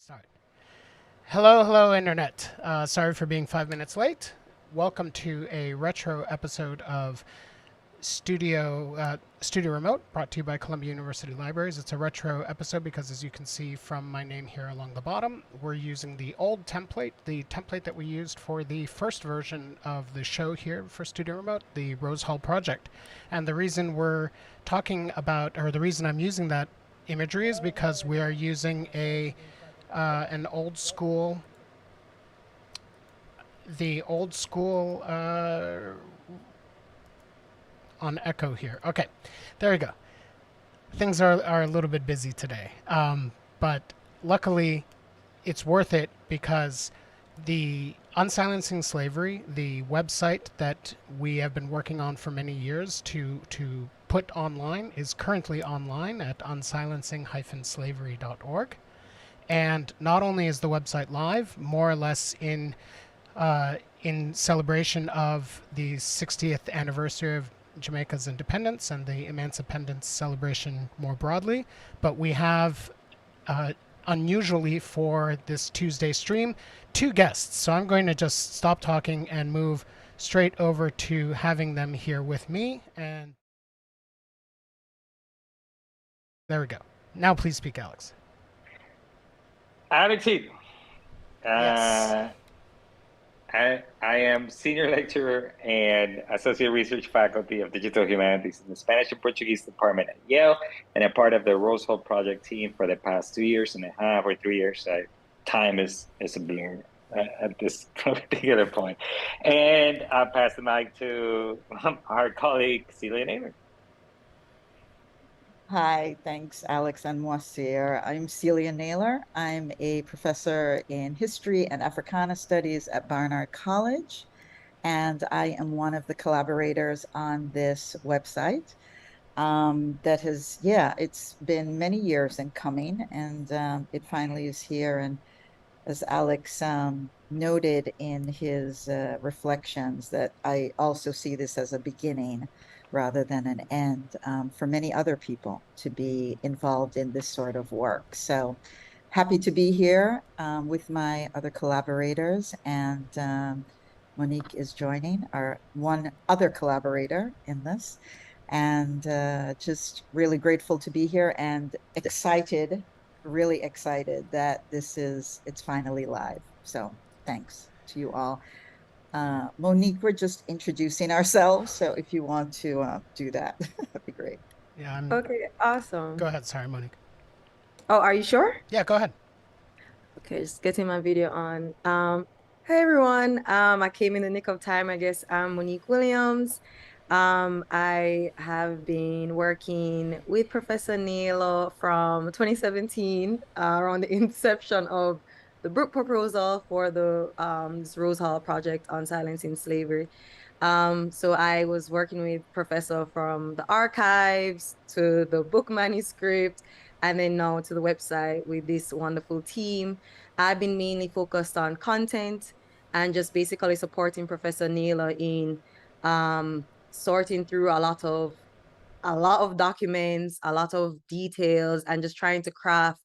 Start. Hello, Internet. Sorry for being 5 minutes late. Welcome to a retro episode of Studio Remote, brought to you by Columbia University Libraries. It's a retro episode because, as you can see from my name here along the bottom, we're using the old template, the template that we used for the first version of the show here for Studio Remote, the Rose Hall project. And the reason we're talking about, or the reason I'm using that imagery is because we are using an old school, the old school on Echo here. Okay, there we go. Things are a little bit busy today, but luckily it's worth it because the Unsilencing Slavery, the website that we have been working on for many years to put online, is currently online at unsilencing-slavery.org. And not only is the website live, more or less in celebration of the 60th anniversary of Jamaica's independence and the Emancipendence celebration more broadly, but we have, unusually for this Tuesday stream, two guests. So I'm going to just stop talking and move straight over to having them here with me. And there we go. Now please speak, Alex. Alex Gil. Yes. I am senior lecturer and associate research faculty of digital humanities in the Spanish and Portuguese department at Yale, and a part of the Rose Hall project team for the past 2.5 years or 3 years. Time is a blur at this particular point. And I'll pass the mic to our colleague, Celia Naylor. Hi, thanks, Alex and Moacir. I'm Celia Naylor. I'm a professor in history and Africana studies at Barnard College, and I am one of the collaborators on this website. It's been many years in coming, and it finally is here. And as Alex noted in his reflections, that I also see this as a beginning rather than an end for many other people to be involved in this sort of work. So happy to be here with my other collaborators, and Monique is joining, our one other collaborator in this, and just really grateful to be here and excited, really excited that it's finally live. So thanks to you all. Monique, we're just introducing ourselves, so if you want to do that, that'd be great. Yeah. Okay, awesome. Go ahead. Sorry, Monique. Oh, are you sure? Yeah, go ahead. Okay, just getting my video on. Hey everyone. I came in the nick of time, I guess. I'm Monique Williams. I have been working with Professor Naylor from 2017, around the inception of the book proposal for the this Rose Hall project on silencing slavery. So I was working with Professor from the archives to the book manuscript, and then now to the website with this wonderful team. I've been mainly focused on content and just basically supporting Professor Naylor in sorting through a lot of documents, a lot of details, and just trying to craft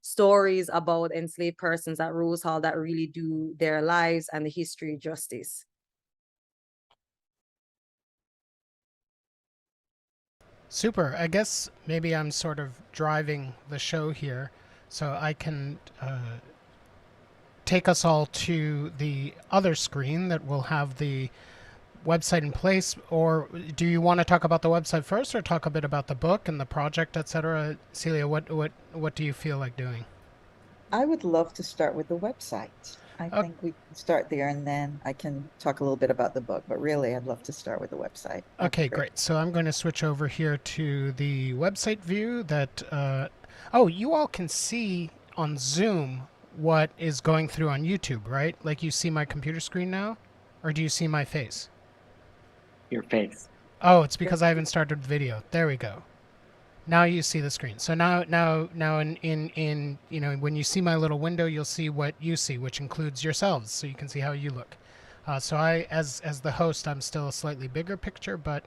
stories about enslaved persons at Rose Hall that really do their lives and the history justice. Super. I guess maybe I'm sort of driving the show here, so I can take us all to the other screen that will have the website in place. Or do you want to talk about the website first, or talk a bit about the book and the project, etc.? Celia, what do you feel like doing? I would love to start with the website. I think we can start there, and then I can talk a little bit about the book, but really I'd love to start with the website. Okay, great. So I'm going to switch over here to the website view that, oh, you all can see on Zoom what is going through on YouTube, right? Like you see my computer screen now? Or do you see my face? Your face. Oh, it's because I haven't started video. There we go. Now you see the screen. So now in when you see my little window, you'll see what you see, which includes yourselves, so you can see how you look. So I, as the host, I'm still a slightly bigger picture, but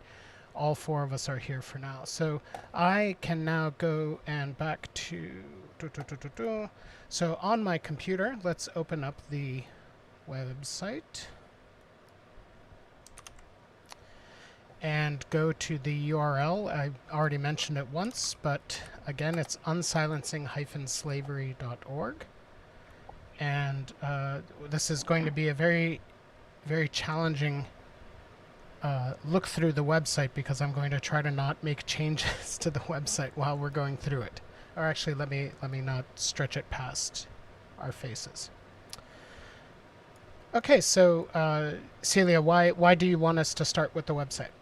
all four of us are here for now. So I can now go and back to... So on my computer, let's open up the website and go to the URL. I already mentioned it once, but again, it's unsilencing-slavery.org. And this is going to be a very, very challenging look through the website, because I'm going to try to not make changes to the website while we're going through it. Or actually, let me not stretch it past our faces. Okay, so Celia, why do you want us to start with the website?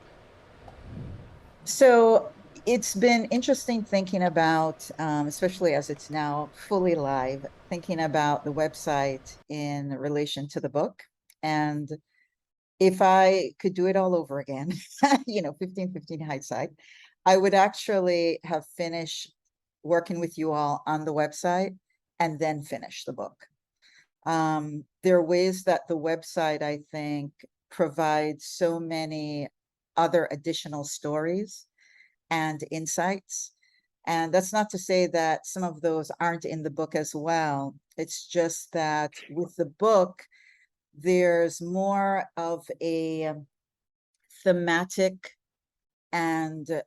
So it's been interesting thinking about, especially as it's now fully live, thinking about the website in relation to the book. And if I could do it all over again, 15/15 hindsight, I would actually have finished working with you all on the website and then finish the book. There are ways that the website, I think, provides so many other additional stories and insights. And that's not to say that some of those aren't in the book as well. It's just that with the book, there's more of a thematic and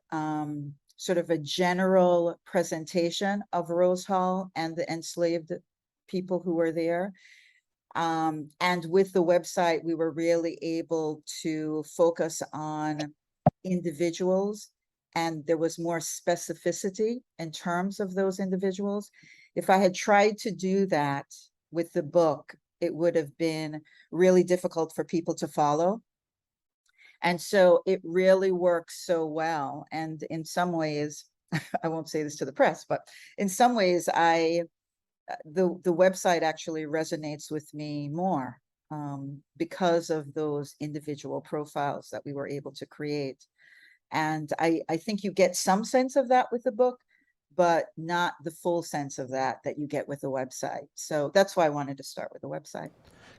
sort of a general presentation of Rose Hall and the enslaved people who were there. And with the website, we were really able to focus on individuals, and there was more specificity in terms of those individuals. If I had tried to do that with the book, it would have been really difficult for people to follow. And so it really works so well. And in some ways, I won't say this to the press, but in some ways, the website actually resonates with me more because of those individual profiles that we were able to create. And I think you get some sense of that with the book, but not the full sense of that you get with the website. So that's why I wanted to start with the website.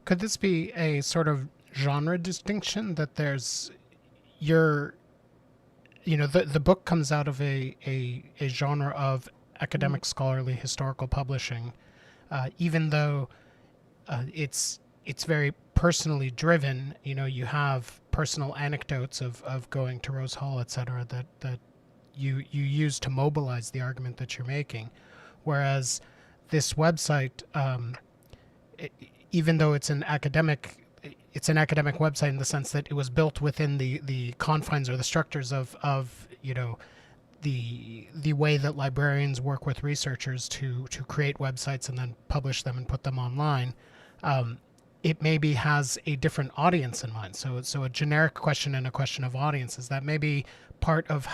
Could this be a sort of genre distinction, that there's the book comes out of a genre of academic scholarly historical publishing, even though it's very personally driven. You have personal anecdotes of going to Rose Hall, etc., that you use to mobilize the argument that you're making, whereas this website, even though it's an academic website in the sense that it was built within the confines or the structures of the way that librarians work with researchers to create websites and then publish them and put them online. It maybe has a different audience in mind. So a generic question and a question of audience, is that maybe part of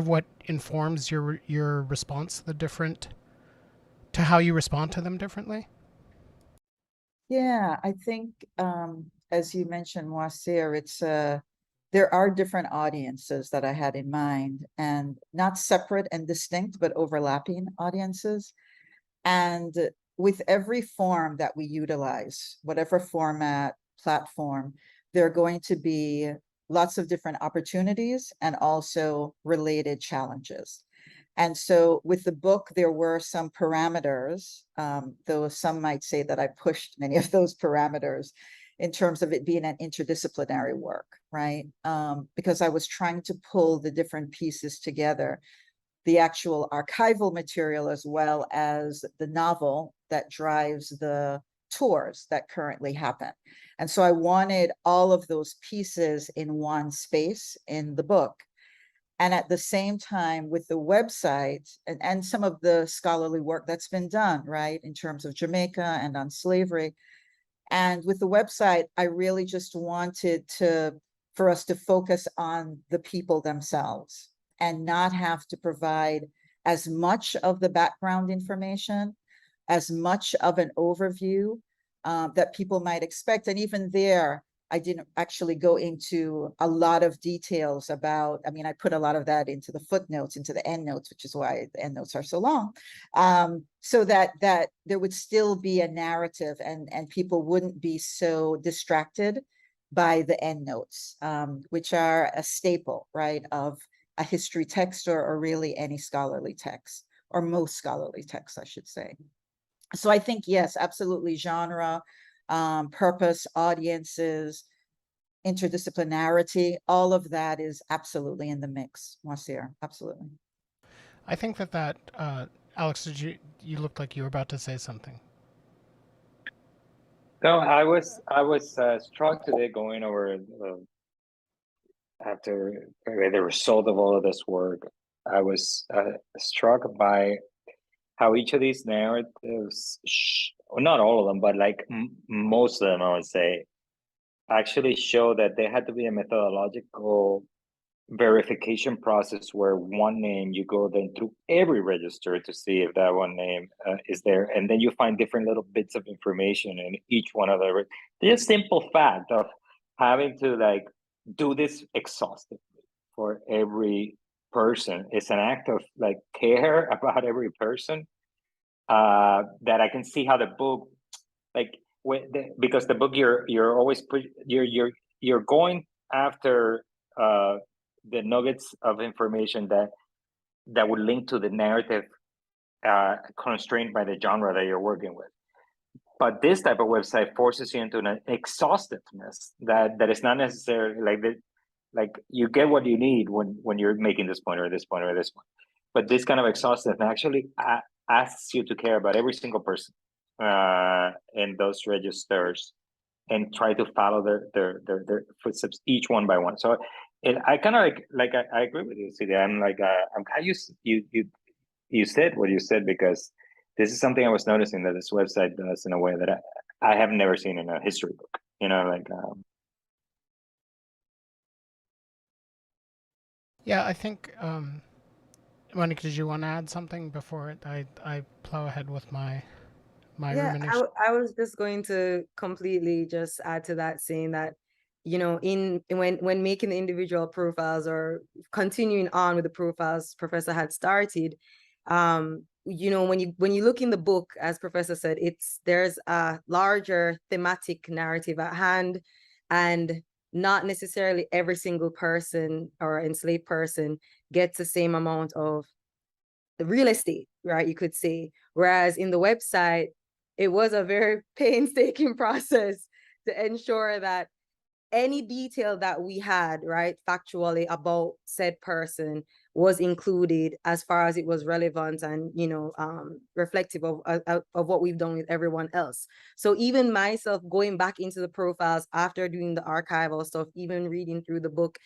what informs your response to how you respond to them differently? Yeah, I think, as you mentioned, Moacir, there are different audiences that I had in mind, and not separate and distinct, but overlapping audiences. And with every form that we utilize, whatever format, platform, there are going to be lots of different opportunities and also related challenges. And so with the book, there were some parameters, though some might say that I pushed many of those parameters in terms of it being an interdisciplinary work, right? Because I was trying to pull the different pieces together, the actual archival material as well as the novel that drives the tours that currently happen. And so I wanted all of those pieces in one space in the book. And at the same time, with the website and some of the scholarly work that's been done, right, in terms of Jamaica and on slavery. And with the website, I really just wanted for us to focus on the people themselves and not have to provide as much of the background information, as much of an overview that people might expect. And even there, I didn't actually go into a lot of details about, I put a lot of that into the footnotes, into the endnotes, which is why the endnotes are so long, so that there would still be a narrative and people wouldn't be so distracted by the endnotes, which are a staple, right, of a history text or really any scholarly text, or most scholarly texts, I should say. So I think, yes, absolutely, genre, purpose, audiences, interdisciplinarity, all of that is absolutely in the mix, Moacir, absolutely. I think that Alex, you looked like you were about to say something. No, I was struck today going over after the result of all of this work. I was struck by how each of these narratives, well, not all of them, but like most of them, I would say, actually show that there had to be a methodological verification process where one name you go then through every register to see if that one name is there, and then you find different little bits of information in each one of the just simple fact of having to like do this exhaustively for every person is an act of like care about every person, that I can see how the book, like because the book you're always you're going after the nuggets of information that would link to the narrative, constrained by the genre that you're working with. But this type of website forces you into an exhaustiveness that is not necessarily like you get what you need when you're making this point or this point or this point. But this kind of exhaustive actually asks you to care about every single person in those registers and try to follow their footsteps each one by one. So I kind of like I agree with you, Celia. I'm glad you said what you said, because this is something I was noticing that this website does in a way that I have never seen in a history book. You know, like Yeah, I think, Monica, did you want to add something before I plow ahead with my Yeah, rumination? I was just going to completely just add to that, saying that, you know, when making the individual profiles or continuing on with the profiles Professor had started, you know, when you look in the book, as Professor said, there's a larger thematic narrative at hand, and not necessarily every single person or enslaved person gets the same amount of the real estate, right? You could say. Whereas in the website, it was a very painstaking process to ensure that any detail that we had, right, factually about said person was included as far as it was relevant and, you know, reflective of what we've done with everyone else. So even myself going back into the profiles after doing the archival stuff, even reading through the book,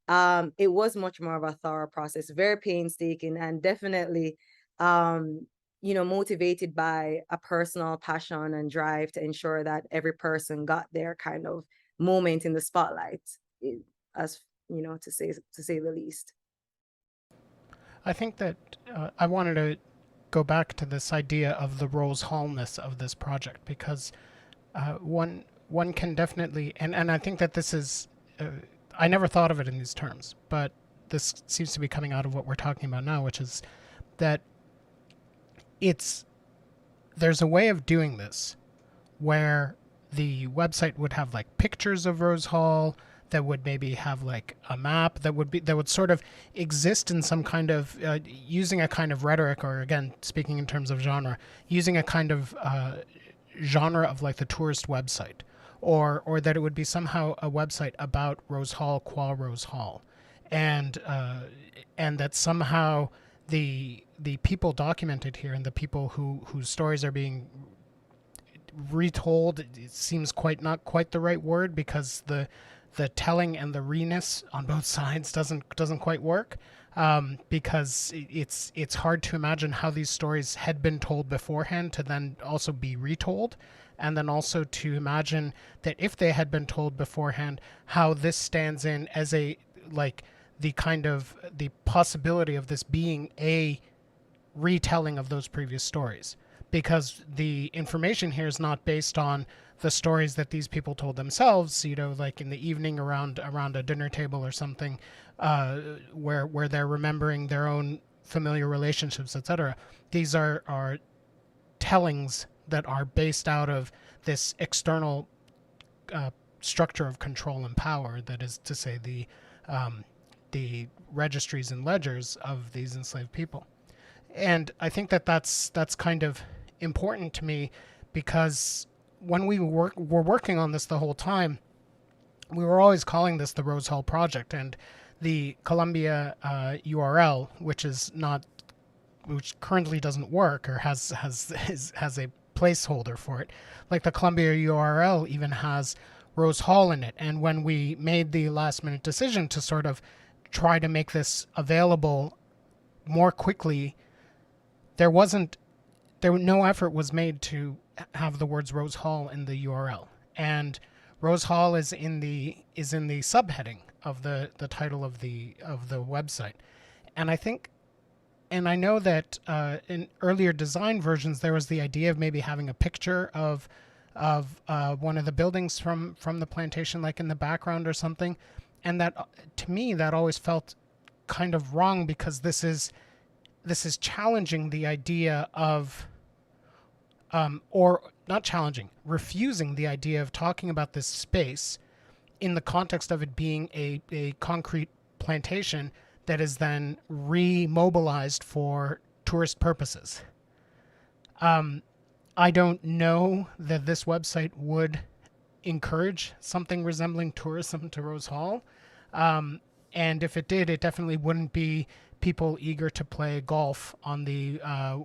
it was much more of a thorough process, very painstaking, and definitely, you know, motivated by a personal passion and drive to ensure that every person got their kind of moment in the spotlight, as you know, to say the least. I think that I wanted to go back to this idea of the Rose Hallness of this project, because one can definitely, and I think that this is, I never thought of it in these terms, but this seems to be coming out of what we're talking about now, which is that there's a way of doing this where the website would have like pictures of Rose Hall, that would maybe have like a map that would sort of exist in some kind of using a kind of rhetoric, or again speaking in terms of genre, using a kind of genre of like the tourist website, or that it would be somehow a website about Rose Hall qua Rose Hall, and that somehow the people documented here and the people whose stories are being retold, it seems not quite the right word, because the telling and the reness on both sides doesn't quite work, because it's hard to imagine how these stories had been told beforehand to then also be retold, and then also to imagine that if they had been told beforehand, how this stands in as a like the kind of the possibility of this being a retelling of those previous stories, because the information here is not based on the stories that these people told themselves, you know, like in the evening around a dinner table or something, where they're remembering their own familiar relationships, etc. These are tellings that are based out of this external structure of control and power, that is to say the registries and ledgers of these enslaved people. And I think that that's kind of important to me, because when we were working on this the whole time, we were always calling this the Rose Hall Project, and the Columbia URL, which currently doesn't work or has a placeholder for it. Like the Columbia URL even has Rose Hall in it. And when we made the last minute decision to sort of try to make this available more quickly, no effort was made to have the words Rose Hall in the URL. And Rose Hall is in the subheading of the title of the website. And I know that in earlier design versions there was the idea of maybe having a picture of one of the buildings from the plantation, like in the background or something. And that, to me, that always felt kind of wrong, because this is challenging the idea of, or not challenging, refusing the idea of talking about this space in the context of it being a concrete plantation that is then remobilized for tourist purposes. I don't know that this website would encourage something resembling tourism to Rose Hall. And if it did, it definitely wouldn't be people eager to play golf on the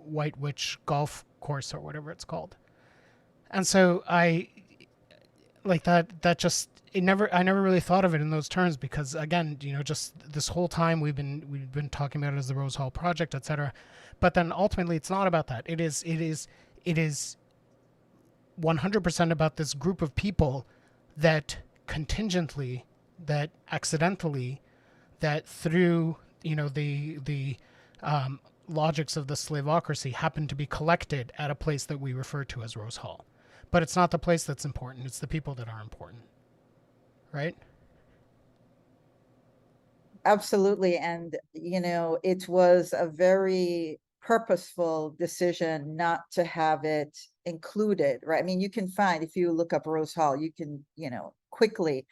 White Witch golf course or whatever it's called. And so I never really thought of it in those terms, because again, just this whole time we've been talking about it as the Rose Hall Project, etc. But then ultimately it's not about that. It is 100% about this group of people that contingently, that accidentally, that through the logics of the slavocracy happen to be collected at a place that we refer to as Rose Hall. But it's not the place that's important, it's the people that are important. Right? Absolutely. And, it was a very purposeful decision not to have it included, right? I mean, you can find, if you look up Rose Hall, you can, quickly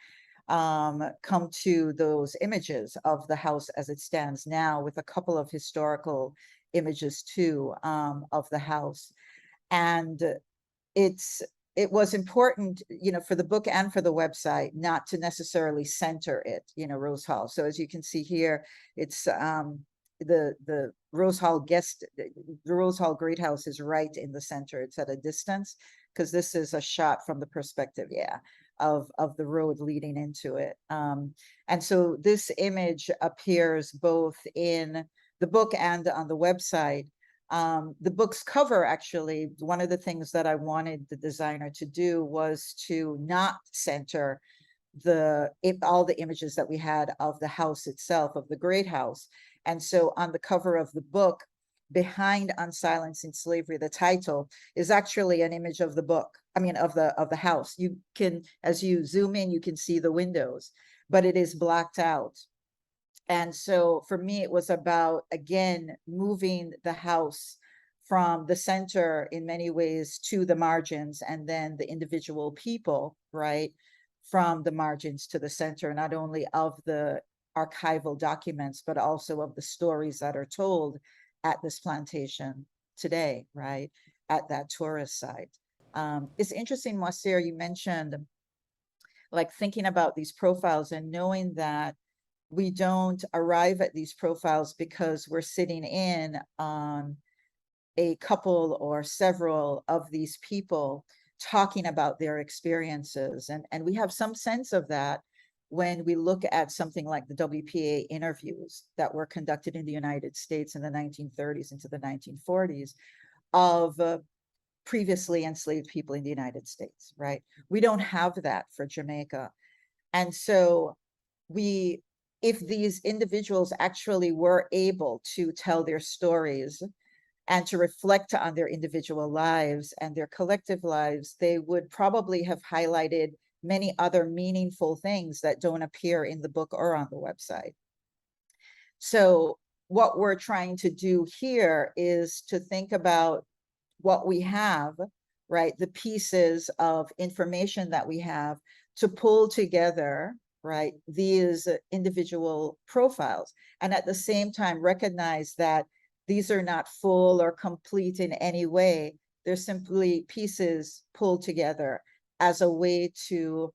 come to those images of the house as it stands now, with a couple of historical images too, of the house. And it was important, for the book and for the website, not to necessarily center it, Rose Hall. So as you can see here, it's the Rose Hall the Rose Hall Great House is right in the center. It's at a distance, because this is a shot from the perspective, of the road leading into it. And so this image appears both in the book and on the website. The book's cover, actually, one of the things that I wanted the designer to do was to not center all the images that we had of the house itself, of the Great House. And so on the cover of the book, behind On Silencing Slavery, the title is actually an image of the book. I mean, of the house. You can, as you zoom in, you can see the windows, but it is blacked out. And so for me, it was about, again, moving the house from the center in many ways to the margins, and then the individual people, right, from the margins to the center, not only of the archival documents, but also of the stories that are told at this plantation today, right, at that tourist site. It's interesting, Moacir, you mentioned like thinking about these profiles and knowing that we don't arrive at these profiles because we're sitting in on a couple or several of these people talking about their experiences. And we have some sense of that when we look at something like the WPA interviews that were conducted in the United States in the 1930s into the 1940s of previously enslaved people in the United States, right? We don't have that for Jamaica. And so if these individuals actually were able to tell their stories and to reflect on their individual lives and their collective lives, they would probably have highlighted many other meaningful things that don't appear in the book or on the website. So what we're trying to do here is to think about what we have, right? The pieces of information that we have, to pull together, right, these individual profiles, and at the same time recognize that these are not full or complete in any way. They're simply pieces pulled together as a way to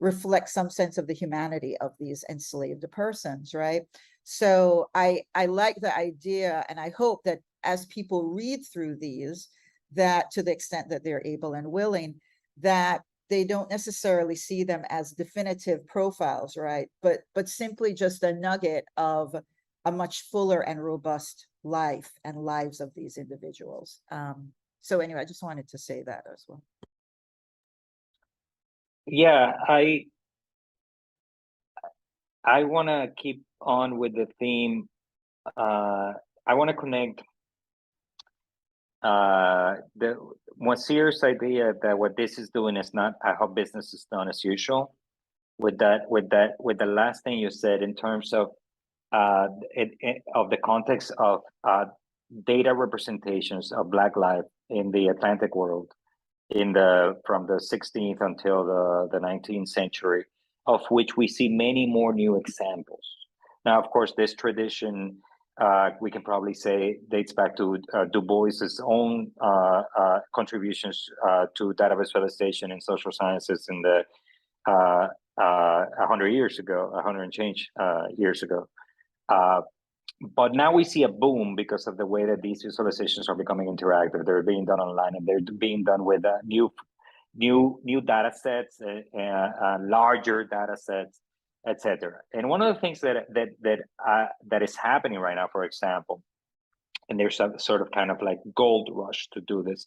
reflect some sense of the humanity of these enslaved persons, right? So I like the idea, and I hope that as people read through these, that to the extent that they're able and willing, that they don't necessarily see them as definitive profiles, right? But simply just a nugget of a much fuller and robust life and lives of these individuals. So anyway, I just wanted to say that as well. Yeah, I want to keep on with the theme. I want to connect the Moacir's idea that what this is doing is not how business is done as usual. With the last thing you said in terms of of the context of data representations of Black life in the Atlantic world from the 16th until the 19th century, of which we see many more new examples. Now, of course, this tradition we can probably say dates back to Du Bois's own contributions to data visualization in social sciences in the 100 years ago, 100 and change years ago. But now we see a boom because of the way that these visualizations are becoming interactive. They're being done online, and they're being done with new data sets, larger data sets, etc. And one of the things that is happening right now, for example, and there's a sort of kind of like gold rush to do this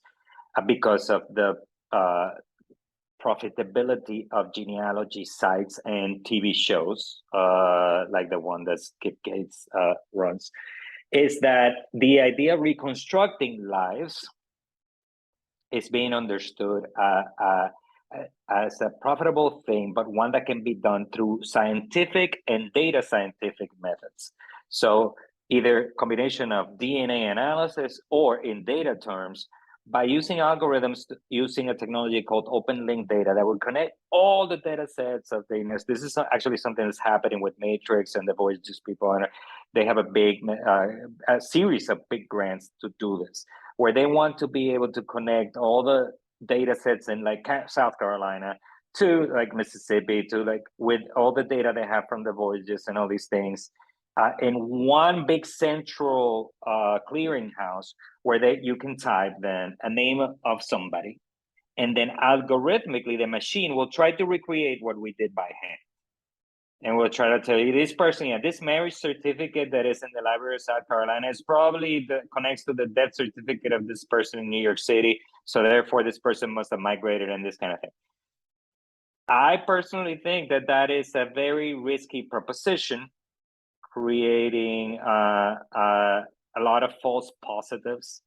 because of the profitability of genealogy sites and TV shows, like the one that Skip Gates runs, is that the idea of reconstructing lives is being understood as a profitable thing, but one that can be done through scientific and data scientific methods. So either combination of DNA analysis or in data terms, by using algorithms, using a technology called open link data that will connect all the data sets of data. This is actually something that's happening with Matrix and the Voyages people, and they have a series of big grants to do this, where they want to be able to connect all the data sets in like South Carolina to like Mississippi, to like with all the data they have from the Voyages and all these things, in one big central clearinghouse where you can type then a name of somebody, and then algorithmically the machine will try to recreate what we did by hand. And we'll try to tell you this person, yeah, this marriage certificate that is in the Library of South Carolina is probably connects to the death certificate of this person in New York City. So therefore this person must have migrated and this kind of thing. I personally think that is a very risky proposition, creating a lot of false positives,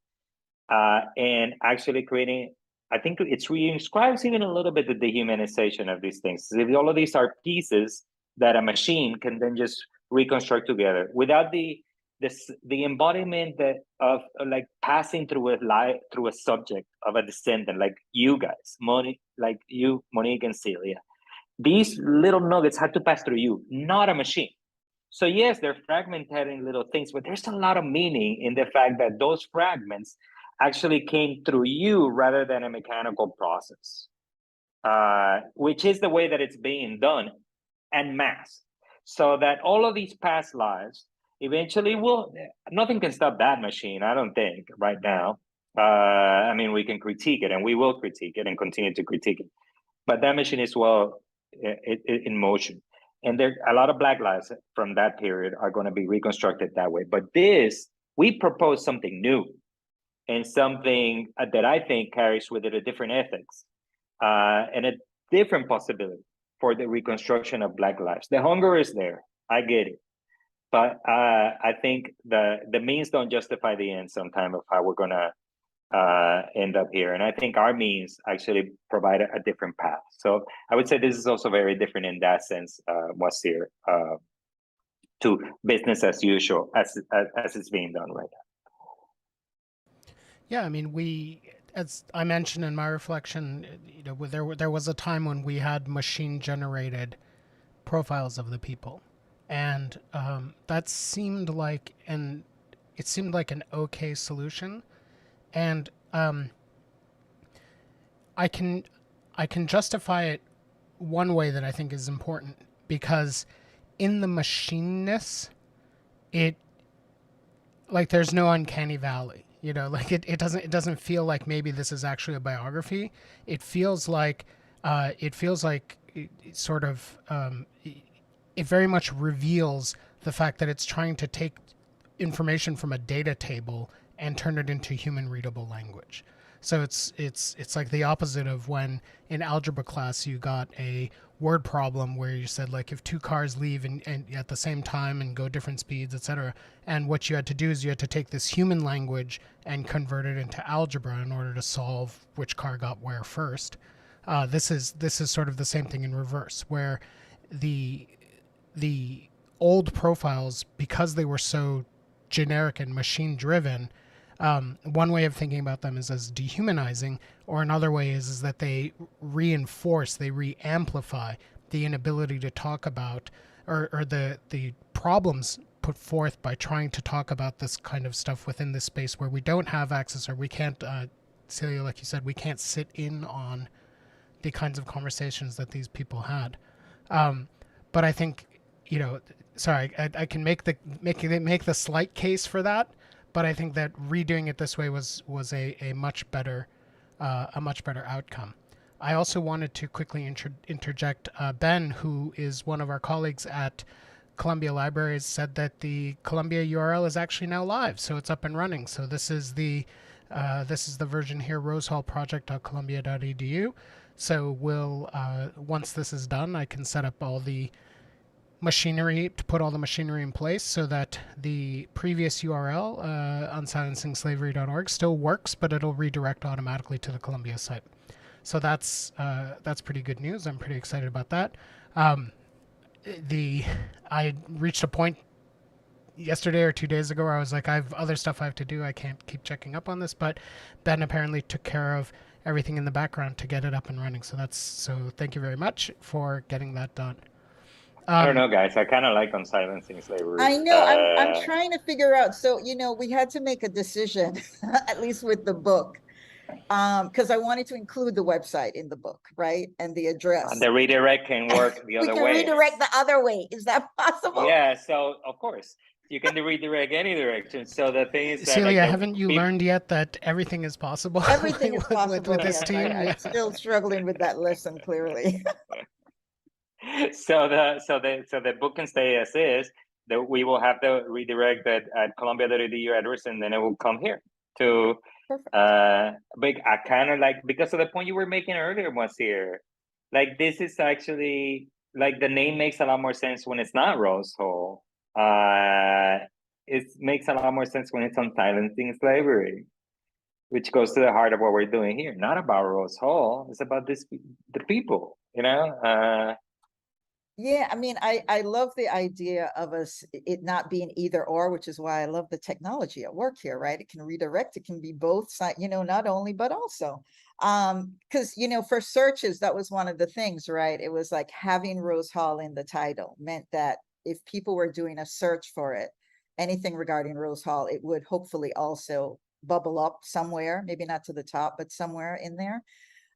and actually creating, I think it reinscribes even a little bit the dehumanization of these things. If all of these are pieces that a machine can then just reconstruct together without the embodiment of like passing through a subject of a descendant, like you guys, Monique and Celia. These little nuggets had to pass through you, not a machine. So yes, they're fragmented in little things, but there's a lot of meaning in the fact that those fragments actually came through you rather than a mechanical process, which is the way that it's being done en masse. So that all of these past lives eventually nothing can stop that machine, I don't think, right now. I mean, we can critique it, and we will critique it and continue to critique it. But that machine is in motion. And there a lot of Black lives from that period are going to be reconstructed that way. But we propose something new, and something that I think carries with it a different ethics, and a different possibility for the reconstruction of Black lives. The hunger is there, I get it. But I think the means don't justify the end sometimes of how we're going to end up here. And I think our means actually provide a different path. So I would say this is also very different in that sense, Moacir, to business as usual as it's being done right now. Yeah, I mean, as I mentioned in my reflection, there was a time when we had machine generated profiles of the people, and that seemed like an okay solution, and I can justify it one way that I think is important, because in the machineness, it, like, there's no uncanny valley. Like, it doesn't feel like maybe this is actually a biography. It feels like it sort of it very much reveals the fact that it's trying to take information from a data table and turn it into human readable language. So it's like the opposite of when in algebra class you got a word problem where you said, like, if two cars leave and at the same time and go different speeds, etc. And what you had to do is you had to take this human language and convert it into algebra in order to solve which car got where first. This is sort of the same thing in reverse, where the old profiles, because they were so generic and machine driven, one way of thinking about them is as dehumanizing, or another way is that they reinforce, they re-amplify the inability to talk about, or the problems put forth by trying to talk about this kind of stuff within this space where we don't have access, or we can't, Celia, like you said, we can't sit in on the kinds of conversations that these people had. But I think, sorry, I can make the slight case for that, but I think that redoing it this way was a much better outcome. I also wanted to quickly interject. Ben, who is one of our colleagues at Columbia Libraries, said that the Columbia URL is actually now live, so it's up and running. So this is the version here, rosehallproject.columbia.edu. So we'll once this is done, I can set up all the machinery to put all the machinery in place so that the previous URL, unsilencingslavery.org, still works, but it'll redirect automatically to the Columbia site. So that's pretty good news. I'm pretty excited about that. I reached a point yesterday or 2 days ago where I was like, I have other stuff I have to do. I can't keep checking up on this, but Ben apparently took care of everything in the background to get it up and running. So thank you very much for getting that done. I don't know, guys. I kind of like on silencing slavery. I know. I'm trying to figure out. So, we had to make a decision, at least with the book, because I wanted to include the website in the book, right? And the address. The redirect can work the other way. We can redirect the other way. Is that possible? Yeah. So of course you can redirect any direction. So the thing is, Celia, like, haven't you learned yet that everything is possible? Everything is possible with this team. I'm still struggling with that lesson, clearly. So the book can stay as is. We will have to redirect that at columbia.edu address, and then it will come here to. But I kind of like, because of the point you were making earlier, Moacir, like, this is actually, like, the name makes a lot more sense when it's not Rose Hall. It makes a lot more sense when it's on silencing slavery, which goes to the heart of what we're doing here. Not about Rose Hall. It's about the people, Yeah, I mean, I love the idea of it not being either or, which is why I love the technology at work here, right? It can redirect, it can be both sides, not only, but also. Because, for searches, that was one of the things, right? It was like having Rose Hall in the title meant that if people were doing a search for it, anything regarding Rose Hall, it would hopefully also bubble up somewhere, maybe not to the top, but somewhere in there.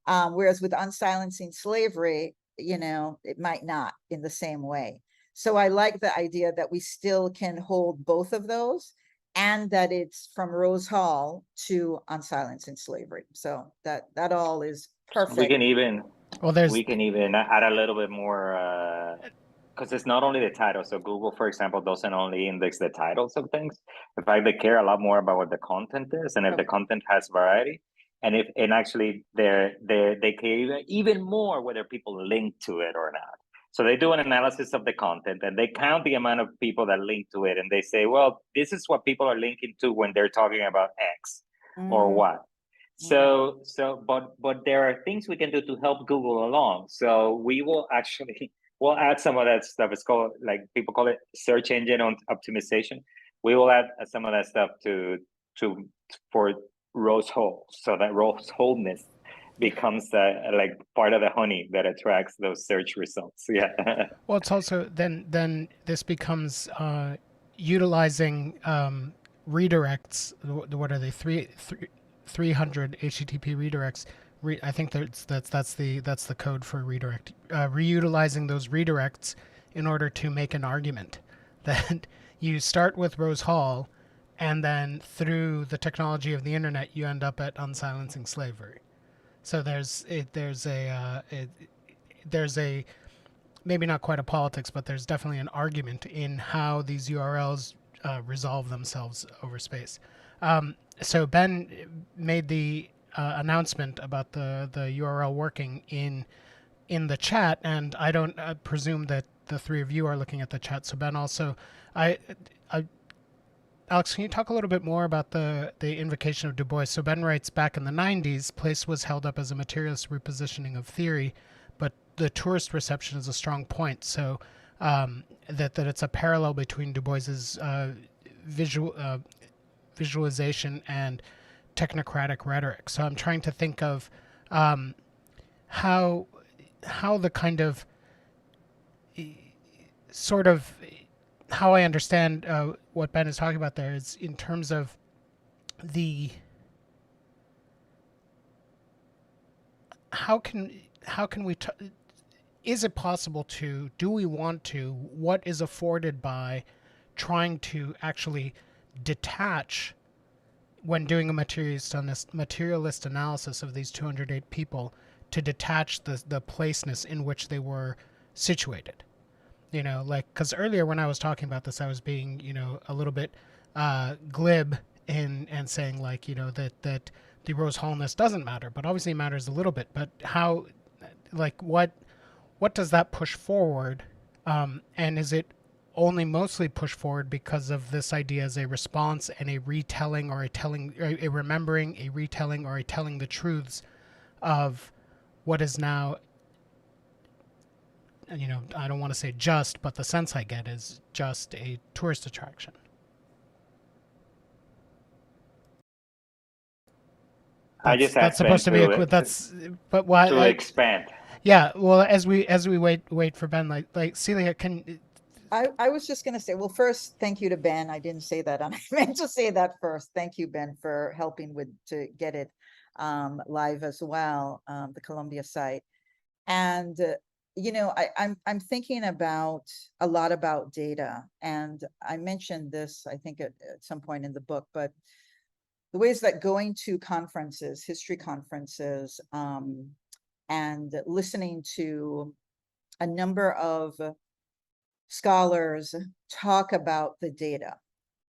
Whereas with unsilencing slavery, it might not in the same way. So I like the idea that we still can hold both of those, and that it's from Rose Hall to unsilencing slavery. So that all is perfect. We can even add a little bit more, because it's not only the title. So Google, for example, doesn't only index the titles of things. In fact, they care a lot more about what the content is, and if the content has variety. And actually they care even more whether people link to it or not. So they do an analysis of the content, and they count the amount of people that link to it, and they say, well, this is what people are linking to when they're talking about X or Y. So but there are things we can do to help Google along. So we'll add some of that stuff. It's called, like, people call it search engine optimization. We will add some of that stuff for rose whole, so that rose wholeness becomes like part of the honey that attracts those search results. Yeah. Well, it's also then this becomes utilizing redirects. What are they? 300 HTTP redirects. I think that's the code for redirect. Reutilizing those redirects in order to make an argument that you start with Rose Hall, and then through the technology of the internet, you end up at unsilencing slavery. So there's a maybe not quite a politics, but there's definitely an argument in how these URLs resolve themselves over space. So Ben made the announcement about the URL working in the chat, and I don't presume that the three of you are looking at the chat. So Ben also, Alex, can you talk a little bit more about the invocation of Du Bois? So Ben writes, back in the 90s, place was held up as a materialist repositioning of theory, but the tourist reception is a strong point. So that it's a parallel between Du Bois's visualization and technocratic rhetoric. So I'm trying to think of how the kind of sort of how I understand what Ben is talking about there is in terms of the how can we is it possible to, do we want to, what is afforded by trying to actually detach when doing a materialist analysis of these 208 people, to detach the placeness in which they were situated. You know, like, because earlier when I was talking about this, I was being, a little bit glib and saying, like, that the Rose Hallness doesn't matter, but obviously it matters a little bit. But how, like, what does that push forward? And is it only mostly pushed forward because of this idea as a response and a retelling or a remembering, a retelling or a telling the truths of what is now, I don't want to say just, but the sense I get is just a tourist attraction. That's supposed to be but why to expand. Yeah, well, as we wait for Ben, like Celia, I was just going to say, well, first, thank you to Ben. I didn't say that. I meant to say that first. Thank you, Ben, for helping to get it live as well, the Columbia site. And I'm thinking a lot about data, and I mentioned this, I think, at some point in the book, but the ways that going to conferences, history conferences, and listening to a number of scholars talk about the data,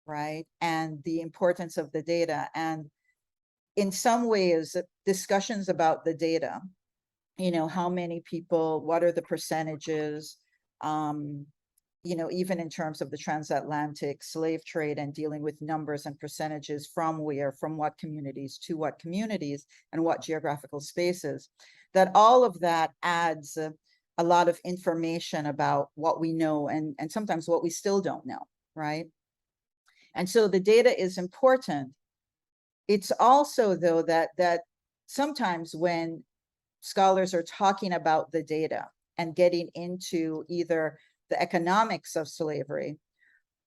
right? And the importance of the data. And in some ways, discussions about the data, how many people, what are the percentages, even in terms of the transatlantic slave trade and dealing with numbers and percentages from what communities to what communities and what geographical spaces, that all of that adds a lot of information about what we know and sometimes what we still don't know, right? And so the data is important. It's also, though, that sometimes when scholars are talking about the data and getting into either the economics of slavery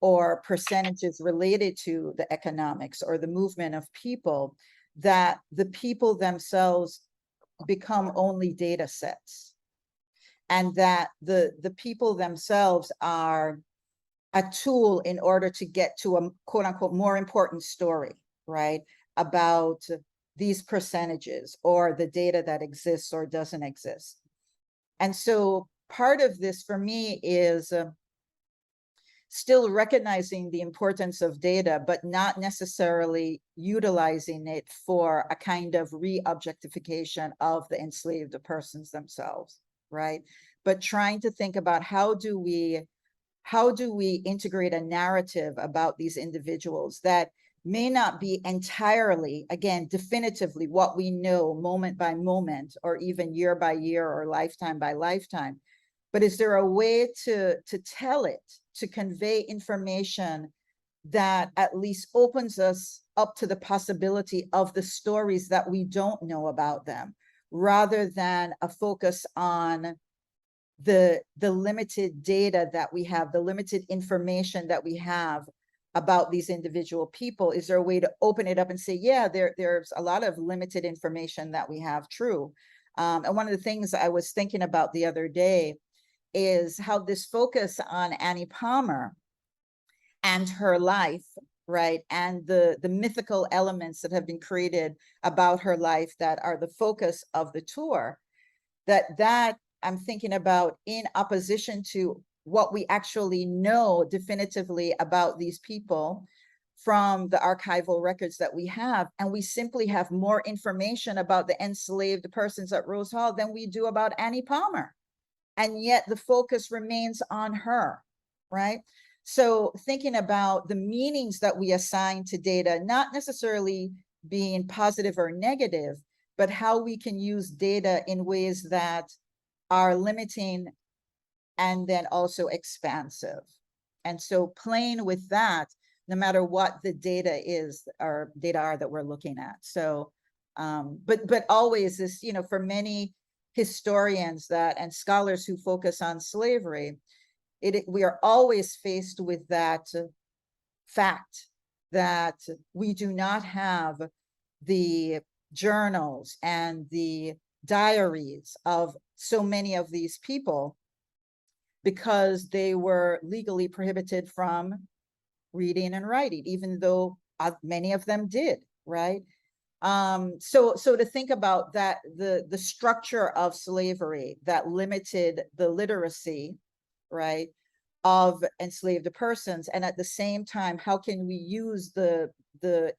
or percentages related to the economics or the movement of people, that the people themselves become only data sets, and that the people themselves are a tool in order to get to a quote unquote more important story, right? About these percentages or the data that exists or doesn't exist. And so part of this for me is still recognizing the importance of data, but not necessarily utilizing it for a kind of re-objectification of the enslaved persons themselves, right? But trying to think about how do we integrate a narrative about these individuals that may not be entirely, again, definitively what we know moment by moment, or even year by year, or lifetime by lifetime. But is there a way to tell it, to convey information that at least opens us up to the possibility of the stories that we don't know about them, rather than a focus on the limited data that we have, the limited information that we have about these individual people. Is there a way to open it up and say, yeah, there's a lot of limited information that we have, true. And one of the things I was thinking about the other day is how this focus on Annie Palmer and her life, right, and the mythical elements that have been created about her life that are the focus of the tour, that I'm thinking about in opposition to what we actually know definitively about these people from the archival records that we have. And we simply have more information about the enslaved persons at Rose Hall than we do about Annie Palmer. And yet the focus remains on her, right? So thinking about the meanings that we assign to data, not necessarily being positive or negative, but how we can use data in ways that are limiting and then also expansive. And so playing with that, no matter what the data is, or data are that we're looking at. So, but always this, you know, for many historians that and scholars who focus on slavery, we are always faced with that fact that we do not have the journals and the diaries of so many of these people because they were legally prohibited from reading and writing, even though many of them did, right? So to think about that, the structure of slavery that limited the literacy, right, of enslaved persons, and at the same time, how can we use the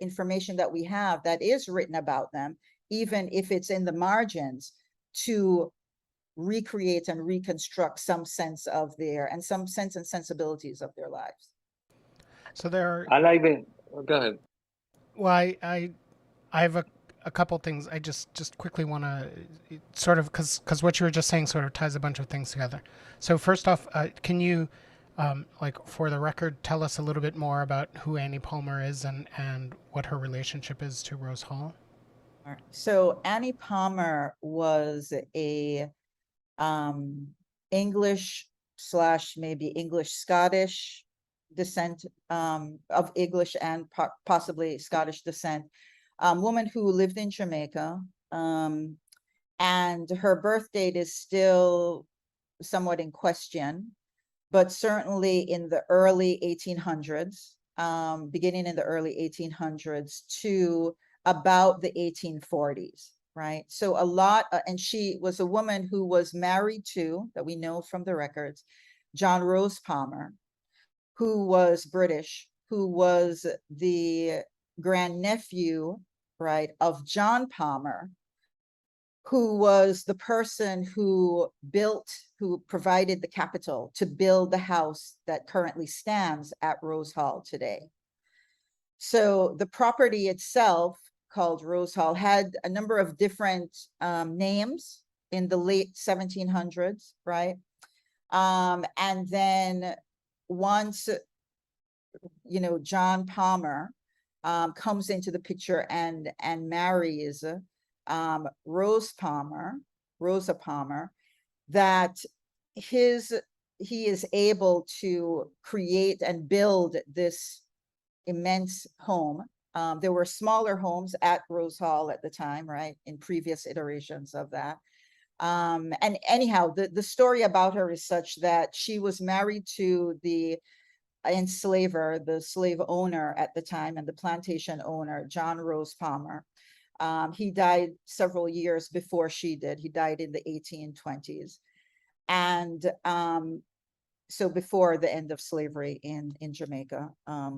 information that we have that is written about them, even if it's in the margins, to recreate and reconstruct some sense of some sense and sensibilities of their lives. So there are, I like the. Go ahead. well, I have a couple things. I just quickly want to sort of, because what you were just saying sort of ties a bunch of things together. So first off, can you, like for the record, tell us a little bit more about who Annie Palmer is and what her relationship is to Rose Hall? All right. So Annie Palmer was a English / maybe English Scottish descent, of English and possibly Scottish descent, woman who lived in Jamaica, and her birth date is still somewhat in question, but certainly in the early 1800s, beginning in the early 1800s to about the 1840s, right? So a lot, and she was a woman who was married to, that we know from the records, John Rose Palmer, who was British, who was the grandnephew, right, of John Palmer, who was the person who provided the capital to build the house that currently stands at Rose Hall today. So the property itself, called Rose Hall, had a number of different names in the late 1700s, right? And then once, you know, John Palmer comes into the picture and marries Rosa Palmer, that he is able to create and build this immense home. There were smaller homes at Rose Hall at the time, right, in previous iterations of that. And anyhow, the story about her is such that she was married to the enslaver, the slave owner at the time, and the plantation owner, John Rose Palmer. He died several years before she did. He died in the 1820s. And so before the end of slavery in Jamaica,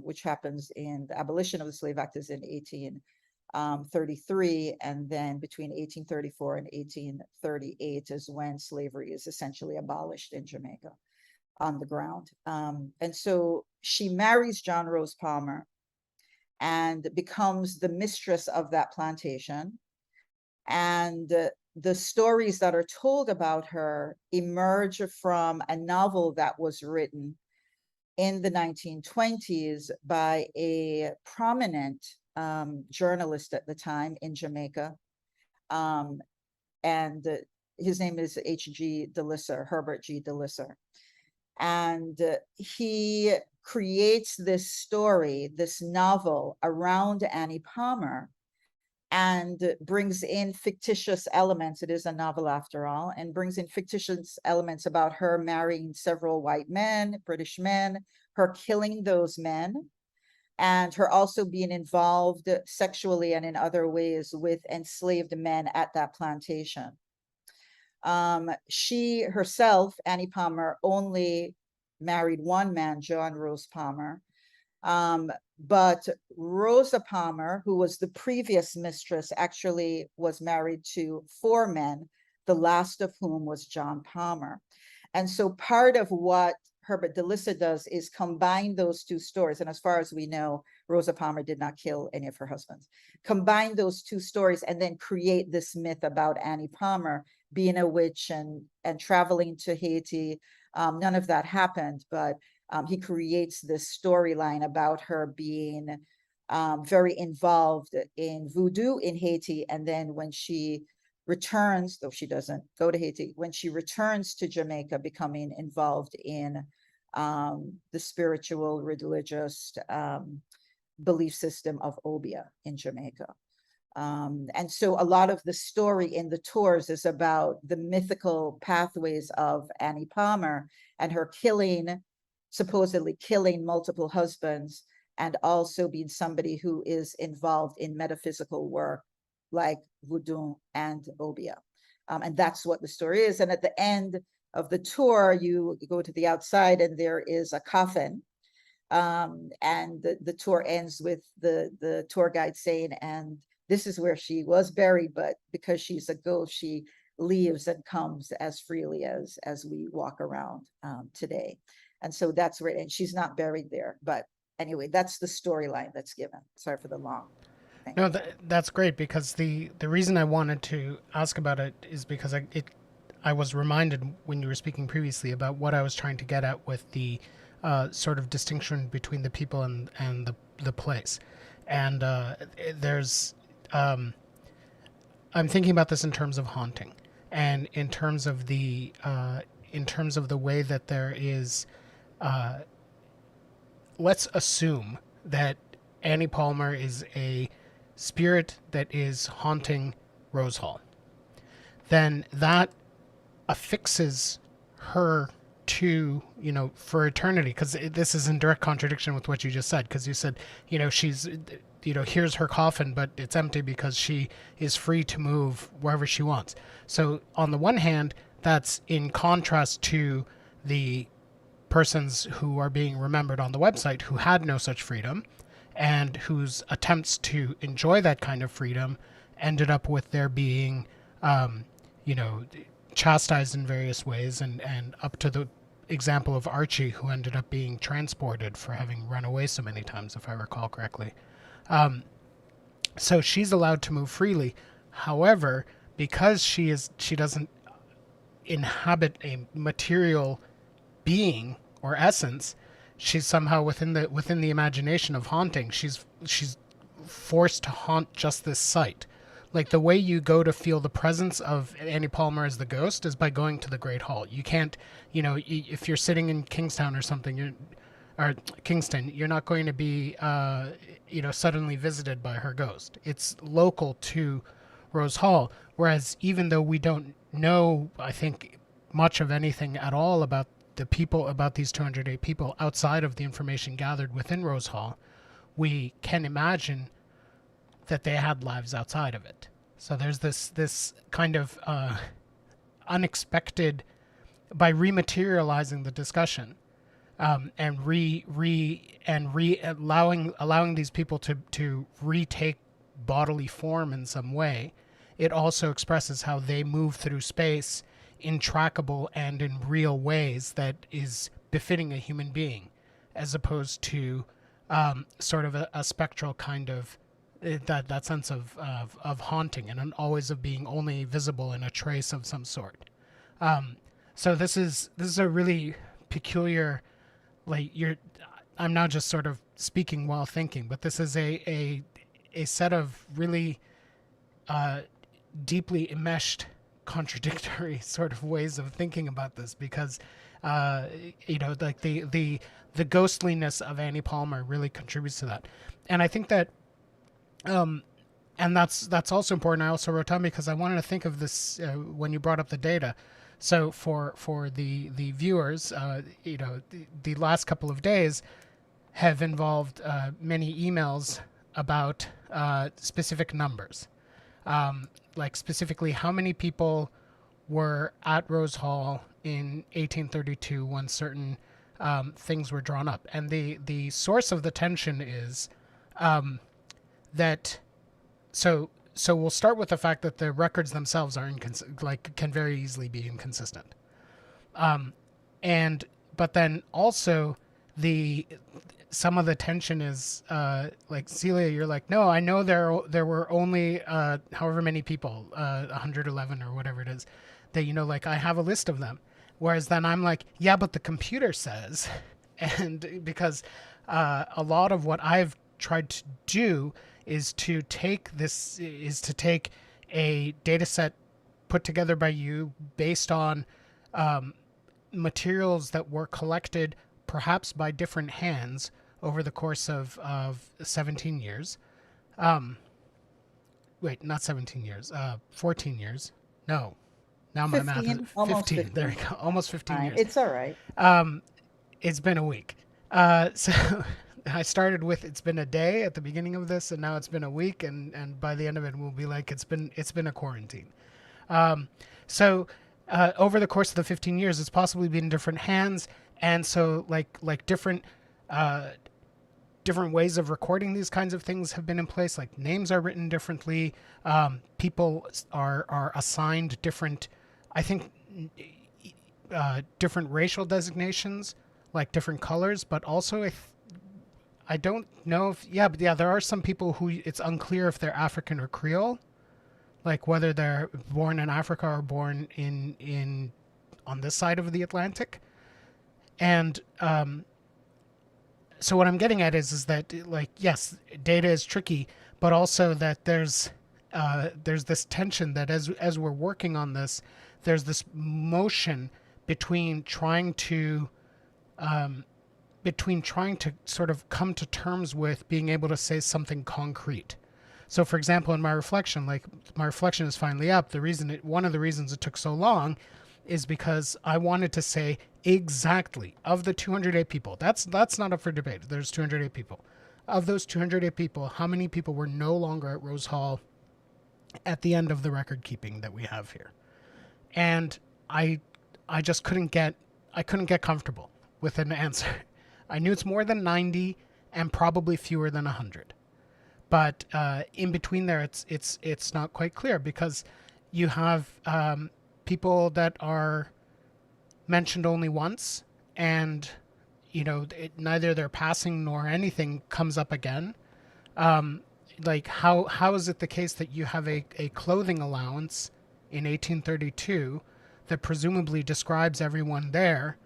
which happens in the abolition of the Slave Act is in 1833, and then between 1834 and 1838 is when slavery is essentially abolished in Jamaica on the ground. And so she marries John Rose Palmer and becomes the mistress of that plantation. And the stories that are told about her emerge from a novel that was written in the 1920s by a prominent journalist at the time in Jamaica. And his name is H.G. DeLisser, Herbert G. DeLisser. And he creates this story, this novel around Annie Palmer, and brings in fictitious elements. It is a novel after all, and brings in fictitious elements about her marrying several white men, British men, her killing those men, and her also being involved sexually and in other ways with enslaved men at that plantation. She herself, Annie Palmer, only married one man, John Rose Palmer. But Rosa Palmer, who was the previous mistress, actually was married to 4 men, the last of whom was John Palmer. And so part of what Herbert DeLisser does is combine those 2 stories. And as far as we know, Rosa Palmer did not kill any of her husbands. Combine those 2 stories and then create this myth about Annie Palmer being a witch and traveling to Haiti. None of that happened, but he creates this storyline about her being very involved in voodoo in Haiti. And then when she returns, though she doesn't go to Haiti, when she returns to Jamaica, becoming involved in the spiritual, religious belief system of Obia in Jamaica. And so a lot of the story in the tours is about the mythical pathways of Annie Palmer and her supposedly killing multiple husbands, and also being somebody who is involved in metaphysical work like voodoo and Obia. And that's what the story is. And at the end of the tour, you go to the outside and there is a coffin. And the tour ends with the tour guide saying, and this is where she was buried, but because she's a ghost, she leaves and comes as freely as we walk around today. And so that's where, and she's not buried there. But anyway, that's the storyline that's given. Sorry for the long thing. No, that's great, because the reason I wanted to ask about it is because I was reminded when you were speaking previously about what I was trying to get at with the sort of distinction between the people and the place. And I'm thinking about this in terms of haunting, and in terms of the way that there is, let's assume that Annie Palmer is a spirit that is haunting Rose Hall. Then that affixes her to, for eternity, because this is in direct contradiction with what you just said, because you said, she's, here's her coffin, but it's empty because she is free to move wherever she wants. So on the one hand, that's in contrast to the persons who are being remembered on the website who had no such freedom, and whose attempts to enjoy that kind of freedom ended up with their being, chastised in various ways, and up to the example of Archie, who ended up being transported for having run away so many times, if I recall correctly. So she's allowed to move freely. However, because she doesn't inhabit a material being or essence, she's somehow within the imagination of haunting. She's forced to haunt just this site. Like, the way you go to feel the presence of Annie Palmer as the ghost is by going to the Great Hall. You can't, if you're sitting in Kingstown or something, or Kingston, you're not going to be, suddenly visited by her ghost. It's local to Rose Hall. Whereas even though we don't know, I think, much of anything at all about the people, about these 208 people outside of the information gathered within Rose Hall, we can imagine that they had lives outside of it. So there's this kind of unexpected, by rematerializing the discussion, and allowing these people to retake bodily form in some way. It also expresses how they move through space in trackable and in real ways that is befitting a human being, as opposed to sort of a spectral kind of that sense of haunting, and always of being only visible in a trace of some sort. So this is a really peculiar like I'm now just sort of speaking while thinking, but this is a set of really deeply enmeshed, contradictory sort of ways of thinking about this, because like the ghostliness of Annie Palmer really contributes to that, and I think that and that's also important. I also wrote down because I wanted to think of this when you brought up the data. So for the viewers, the last couple of days have involved many emails about specific numbers, like specifically how many people were at Rose Hall in 1832 when certain things were drawn up, and the source of the tension is that. So we'll start with the fact that the records themselves are can very easily be inconsistent, but then also some of the tension is like Celia, you're like, no, I know there were only however many people, 111 or whatever it is, that like I have a list of them, whereas then I'm like, yeah, but the computer says, and because a lot of what I've tried to do is to take a data set put together by you based on materials that were collected perhaps by different hands over the course of 17 years. Wait, not 17 years, 14 years. No, now my math is 15. There we go, almost 15 years. It's all right. It's been a week. So I started with it's been a day at the beginning of this, and now it's been a week, and by the end of it, we'll be like it's been a quarantine. So over the course of the 15 years, it's possibly been in different hands, and so like different ways of recording these kinds of things have been in place. Like names are written differently, people are assigned different, I think, different racial designations, like different colors, but also I don't know if there are some people who it's unclear if they're African or Creole, like whether they're born in Africa or born in on this side of the Atlantic. And so what I'm getting at is that, like, yes, data is tricky, but also that there's this tension that as we're working on this, there's this motion between trying to sort of come to terms with being able to say something concrete. So, for example, in my reflection is finally up. One of the reasons it took so long is because I wanted to say exactly of the 208 people. That's not up for debate. There's 208 people. Of those 208 people, how many people were no longer at Rose Hall at the end of the record keeping that we have here? And I just couldn't get comfortable with an answer. I knew it's more than 90 and probably fewer than 100. But in between there, it's not quite clear, because you have people that are mentioned only once, and neither their passing nor anything comes up again. Like how is it the case that you have a clothing allowance in 1832 that presumably describes everyone there,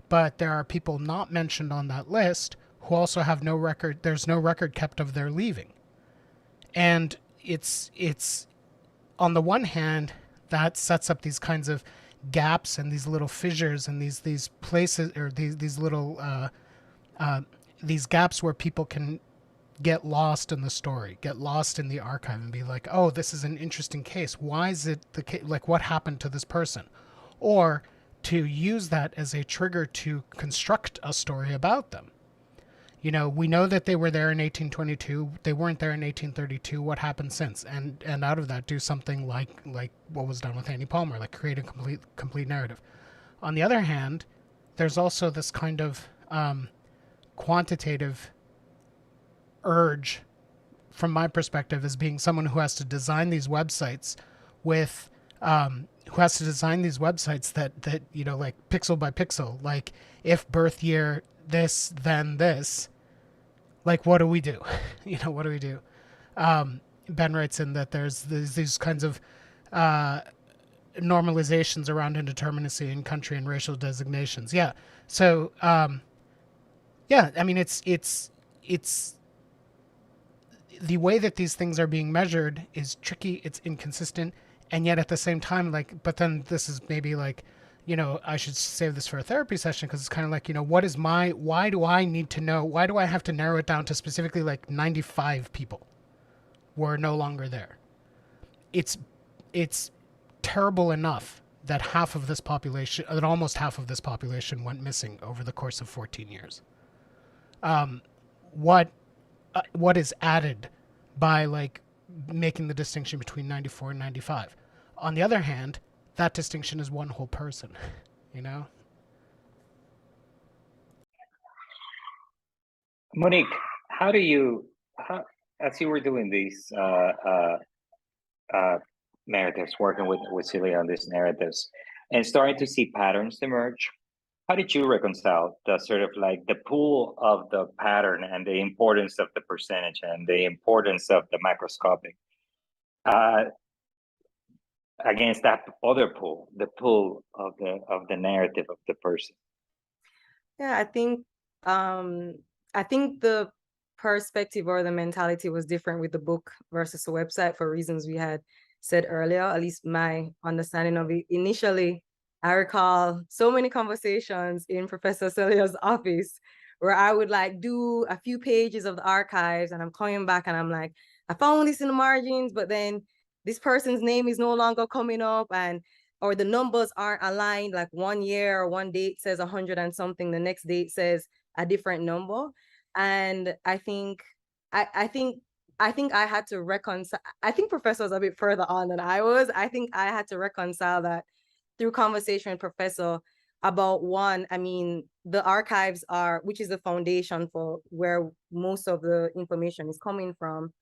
but there are people not mentioned on that list who also have no record. There's no record kept of their leaving. And it's on the one hand, that sets up these kinds of gaps and these little fissures and these places, or these little these gaps where people can get lost in the story, get lost in the archive, and be like, oh, this is an interesting case. Why is it the case? Like, what happened to this person? Or to use that as a trigger to construct a story about them. We know that they were there in 1822. They weren't there in 1832. What happened since? And out of that, do something like what was done with Annie Palmer, like create a complete narrative. On the other hand, there's also this kind of quantitative urge, from my perspective, as being someone who has to design these websites with that like pixel by pixel, like if birth year this, then this. Like, what do we do? What do we do? Ben writes in that there's these kinds of normalizations around indeterminacy in country and racial designations. Yeah. So Yeah, I mean, it's the way that these things are being measured is tricky. It's inconsistent, and yet at the same time, like, but then this is maybe like, I should save this for a therapy session because it's kind of like, what is why do I need to know? Why do I have to narrow it down to specifically like 95 people were no longer there? It's it's terrible enough that almost half of this population went missing over the course of 14 years. What what is added by like making the distinction between 94 and 95? On the other hand, that distinction is one whole person, you know? Monique, how do you, as you were doing these narratives, working with Celia on these narratives, and starting to see patterns emerge, how did you reconcile the sort of like the pull of the pattern and the importance of the percentage and the importance of the macroscopic uh, against that other pull, the pull of the narrative of the person? Yeah, I think the perspective or the mentality was different with the book versus the website for reasons we had said earlier, at least my understanding of it. Initially, I recall so many conversations in Professor Celia's office where I would like do a few pages of the archives and I'm coming back and I'm like, I found this in the margins, but then this person's name is no longer coming up and or the numbers aren't aligned, like 1 year or one date says 100 and something, the next date says a different number. And I think I had to reconcile. I think Professor was a bit further on than I was. I think I had to reconcile that through conversation with Professor about one, I mean, the archives are, which is the foundation for where most of the information is coming from.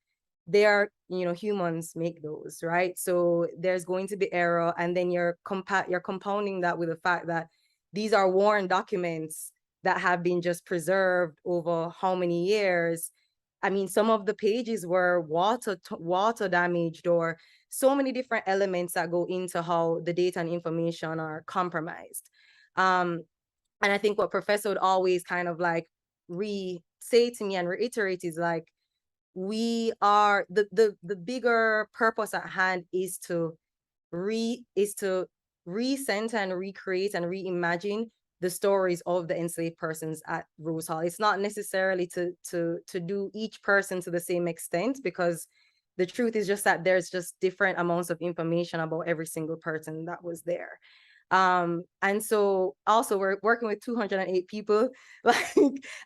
They are, humans make those, right? So there's going to be error, and then you're compounding that with the fact that these are worn documents that have been just preserved over how many years. I mean, some of the pages were water damaged, or so many different elements that go into how the data and information are compromised. And I think what Professor would always kind of like say to me and reiterate is like, we are the bigger purpose at hand is to recenter and recreate and reimagine the stories of the enslaved persons at Rose Hall. It's not necessarily to do each person to the same extent, because the truth is just that there's just different amounts of information about every single person that was there. And so also we're working with 208 people. Like,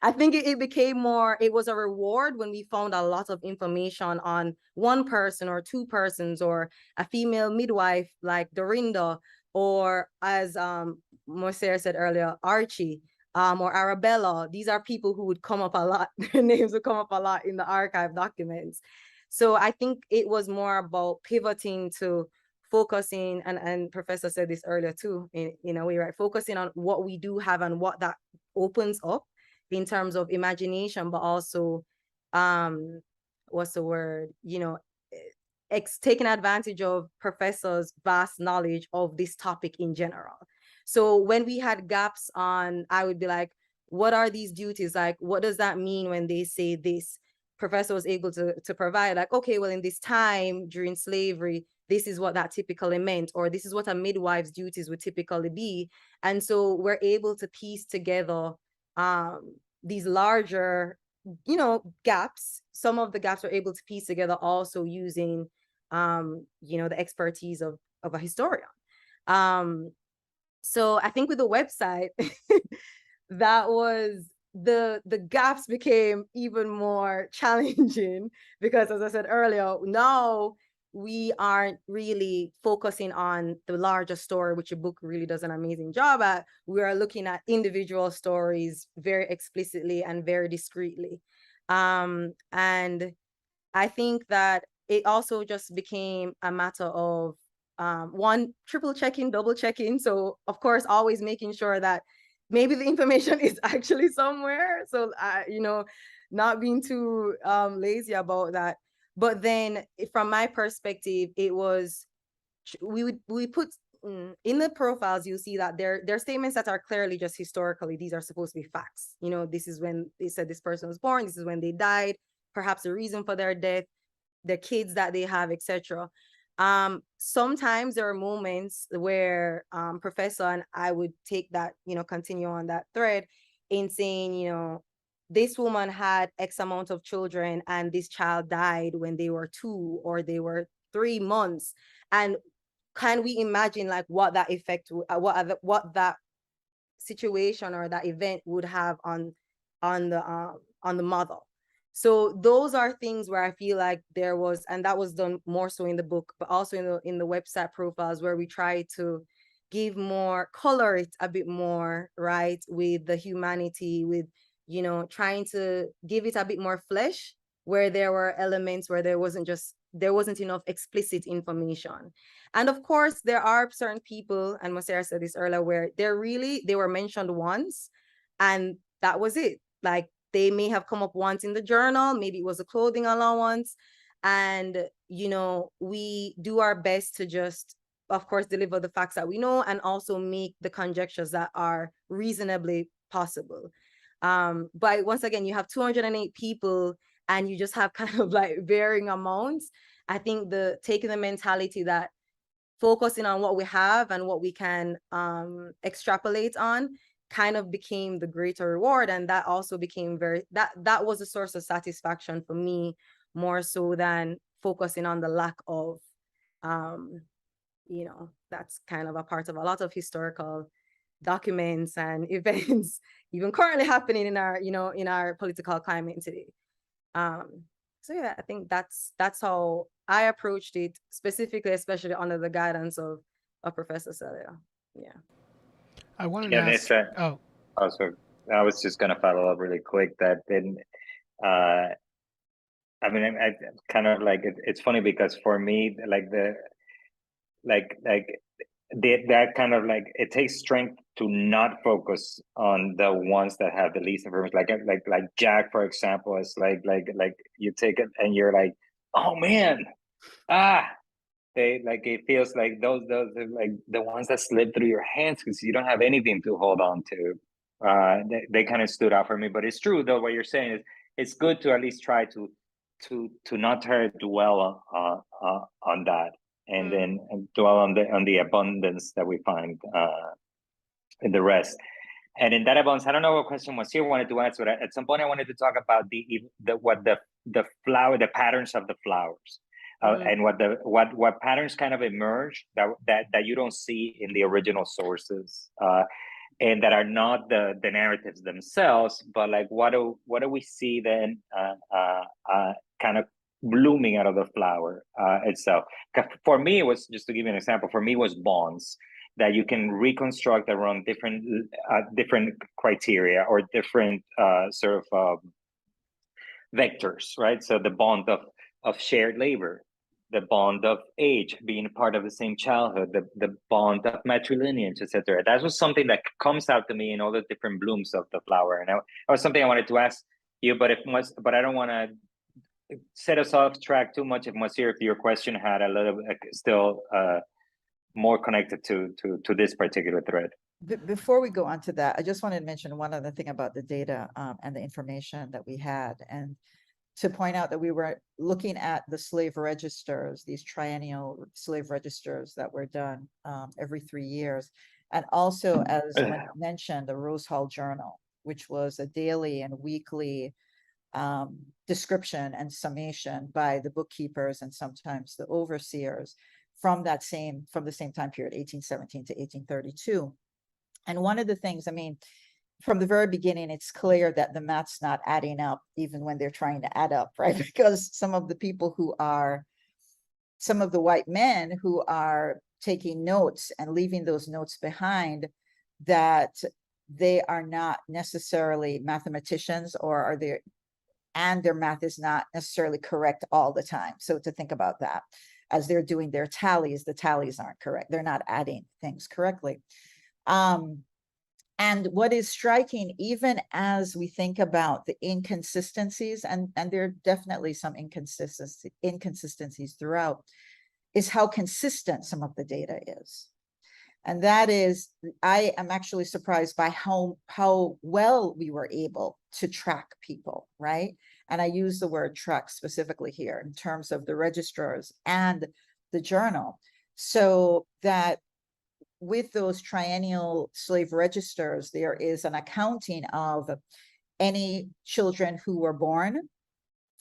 I think it became more, it was a reward when we found a lot of information on one person or two persons, or a female midwife like Dorinda, or as Moacir said earlier, Archie, or Arabella. These are people who would come up a lot. Their names would come up a lot in the archive documents. So I think it was more about pivoting to focusing, and Professor said this earlier too, in a way, right? Focusing on what we do have and what that opens up in terms of imagination, but also, what's the word? Taking advantage of Professor's vast knowledge of this topic in general. So when we had gaps on, I would be like, what are these duties? Like, what does that mean when they say this? Professor was able to provide like, okay, well, in this time during slavery, this is what that typically meant, or this is what a midwife's duties would typically be. And so we're able to piece together these larger, gaps. Some of the gaps we're able to piece together also using, the expertise of a historian. So I think with the website, that was the gaps became even more challenging, because as I said earlier, now we aren't really focusing on the larger story, which your book really does an amazing job at. We are looking at individual stories very explicitly and very discreetly. And I think that it also just became a matter of one, triple checking, double checking. So of course, always making sure that maybe the information is actually somewhere. So, not being too lazy about that. But then from my perspective, it was, we put in the profiles, you see that they're statements that are clearly just historically, these are supposed to be facts. You know, this is when they said this person was born, this is when they died, perhaps the reason for their death, the kids that they have, etc. Sometimes there are moments where Professor and I would take that, you know, continue on that thread in saying, you know, this woman had X amount of children and this child died when they were 2 or they were 3 months. And can we imagine like what that effect, what that situation or that event would have on the mother? So those are things where I feel like there was, and that was done more so in the book, but also in the website profiles, where we try to give more, color it a bit more, right, with the humanity, with, you know, trying to give it a bit more flesh, where there were elements where there wasn't enough explicit information. And of course, there are certain people, and Moacir said this earlier, where they were mentioned once and that was it. Like, they may have come up once in the journal, maybe it was a clothing allowance. And, you know, we do our best to just, of course, deliver the facts that we know and also make the conjectures that are reasonably possible. But once again, you have 208 people and you just have kind of like varying amounts. I think taking the mentality that focusing on what we have and what we can extrapolate on kind of became the greater reward. And that also became that was a source of satisfaction for me, more so than focusing on the lack of, you know, that's kind of a part of a lot of historical documents and events even currently happening in our, you know, in our political climate today. So yeah, I think that's how I approached it, specifically, especially under the guidance of Professor Celia. Yeah. I wanted to ask. Also, I was just going to follow up really quick that then, I mean, I kind of like it's funny because for me, like that kind of like, it takes strength to not focus on the ones that have the least information. Like Jack, for example, is like you take it and you're like, oh man, it feels like those are like the ones that slip through your hands because you don't have anything to hold on to. They kind of stood out for me. But it's true though, what you're saying is it's good to at least try to not try to dwell on that, and then dwell on the abundance that we find in the rest. And in that abundance, I don't know what question Moacir wanted to answer, but at some point I wanted to talk about the flower, the patterns of the flowers. And what patterns kind of emerge that you don't see in the original sources, and that are not the narratives themselves, but like what do we see then kind of blooming out of the flower itself? For me, it was, just to give you an example, for me it was bonds that you can reconstruct around different criteria or different sort of vectors, right? So the bond of shared labor, the bond of age, being part of the same childhood, the bond of matrilineage, etc. That was something that comes out to me in all the different blooms of the flower. And that was something I wanted to ask you, but I don't want to set us off track too much. If Moacir, if your question had a little still more connected to this particular thread. Before we go on to that, I just wanted to mention one other thing about the data and the information that we had, and to point out that we were looking at the slave registers, these triennial slave registers that were done every 3 years. And also, as mentioned, the Rose Hall Journal, which was a daily and weekly description and summation by the bookkeepers and sometimes the overseers from the same time period, 1817 to 1832. And one of the things, I mean, from the very beginning, it's clear that the math's not adding up, even when they're trying to add up, right? Because some of the white men who are taking notes and leaving those notes behind, that they are not necessarily mathematicians, or and their math is not necessarily correct all the time. So to think about that, as they're doing their tallies, the tallies aren't correct. They're not adding things correctly. And what is striking, even as we think about the inconsistencies, and there are definitely some inconsistencies throughout, is how consistent some of the data is. And that is, I am actually surprised by how well we were able to track people, right? And I use the word track specifically here in terms of the registrars and the journal. So that with those triennial slave registers, there is an accounting of any children who were born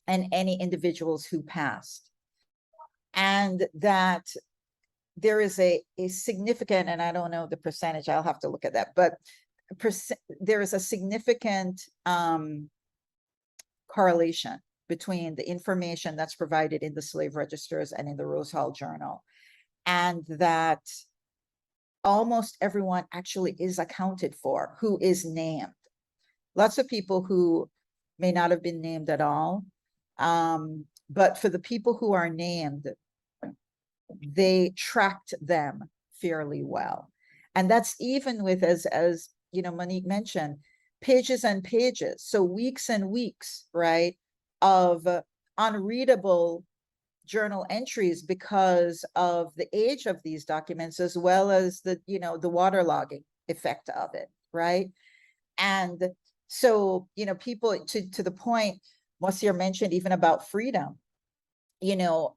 and any individuals who passed. And that there is a significant, and I don't know the percentage, I'll have to look at that, but there is a significant correlation between the information that's provided in the slave registers and in the Rose Hall Journal, and that almost everyone actually is accounted for who is named. Lots of people who may not have been named at all, but for the people who are named, they tracked them fairly well. And that's even with, as you know, Monique mentioned, pages and pages. So weeks and weeks, right, of unreadable journal entries because of the age of these documents, as well as the, you know, the waterlogging effect of it, right? And so, you know, people, to the point Moacir mentioned even about freedom, you know,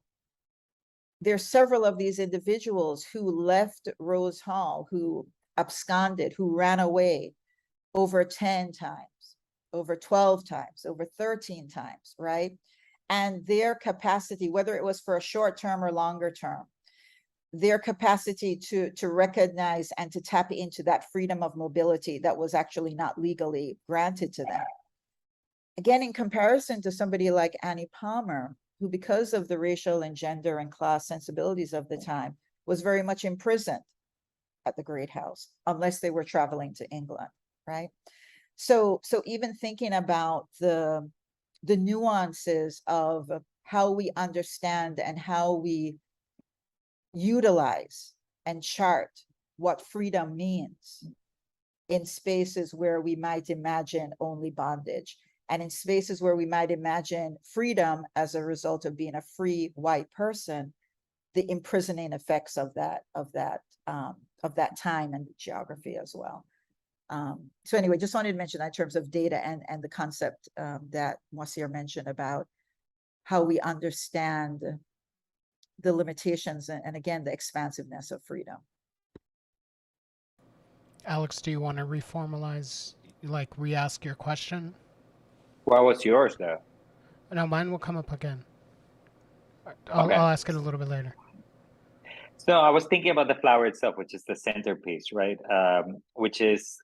there's several of these individuals who left Rose Hall, who absconded, who ran away over 10 times, over 12 times, over 13 times, right? And their capacity, whether it was for a short term or longer term, their capacity to recognize and to tap into that freedom of mobility that was actually not legally granted to them. Again, in comparison to somebody like Annie Palmer, who, because of the racial and gender and class sensibilities of the time, was very much imprisoned at the Great House, unless they were traveling to England, right? So even thinking about the nuances of how we understand and how we utilize and chart what freedom means in spaces where we might imagine only bondage, and in spaces where we might imagine freedom as a result of being a free white person, the imprisoning effects of that time and geography as well. So anyway, just wanted to mention that in terms of data and the concept that Moacir mentioned about how we understand the limitations and again, the expansiveness of freedom. Alex, do you want to reformalize, like re-ask your question? What was yours though? No, mine will come up again. Okay. I'll ask it a little bit later. So I was thinking about the flower itself, which is the centerpiece, right? Which is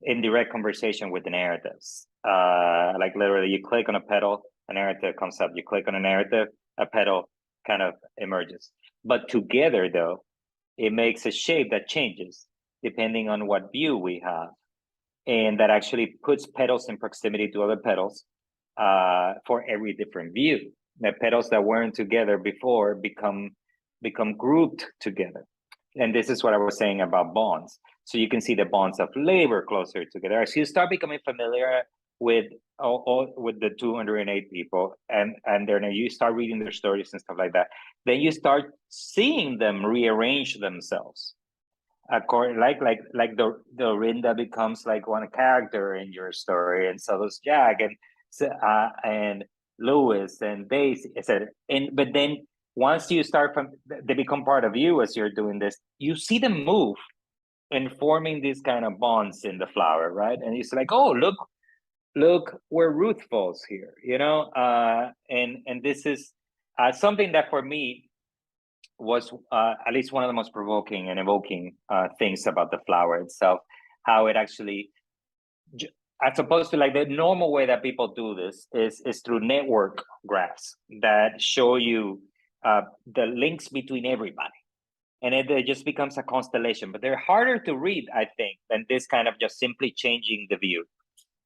in direct conversation with the narratives. Like literally, you click on a petal, a narrative comes up. You click on a narrative, a petal kind of emerges. But together, though, it makes a shape that changes depending on what view we have. And that actually puts petals in proximity to other petals for every different view. The petals that weren't together before become grouped together. And this is what I was saying about bonds. So you can see the bonds of labor closer together. As you start becoming familiar with with the 208 people, and then you start reading their stories and stuff like that, then you start seeing them rearrange themselves. According, like the Rinda becomes like one character in your story, and so does Jack and Lewis and Daisy, etc. But then once you start they become part of you as you're doing this. You see them move and forming these kind of bonds in the flower, right? And it's like, oh, look where Ruth falls here, you know. And this is something that for me was at least one of the most provoking and evoking things about the flower itself, how it actually, as opposed to like the normal way that people do this is through network graphs that show you the links between everybody. And it just becomes a constellation, but they're harder to read, I think, than this kind of just simply changing the view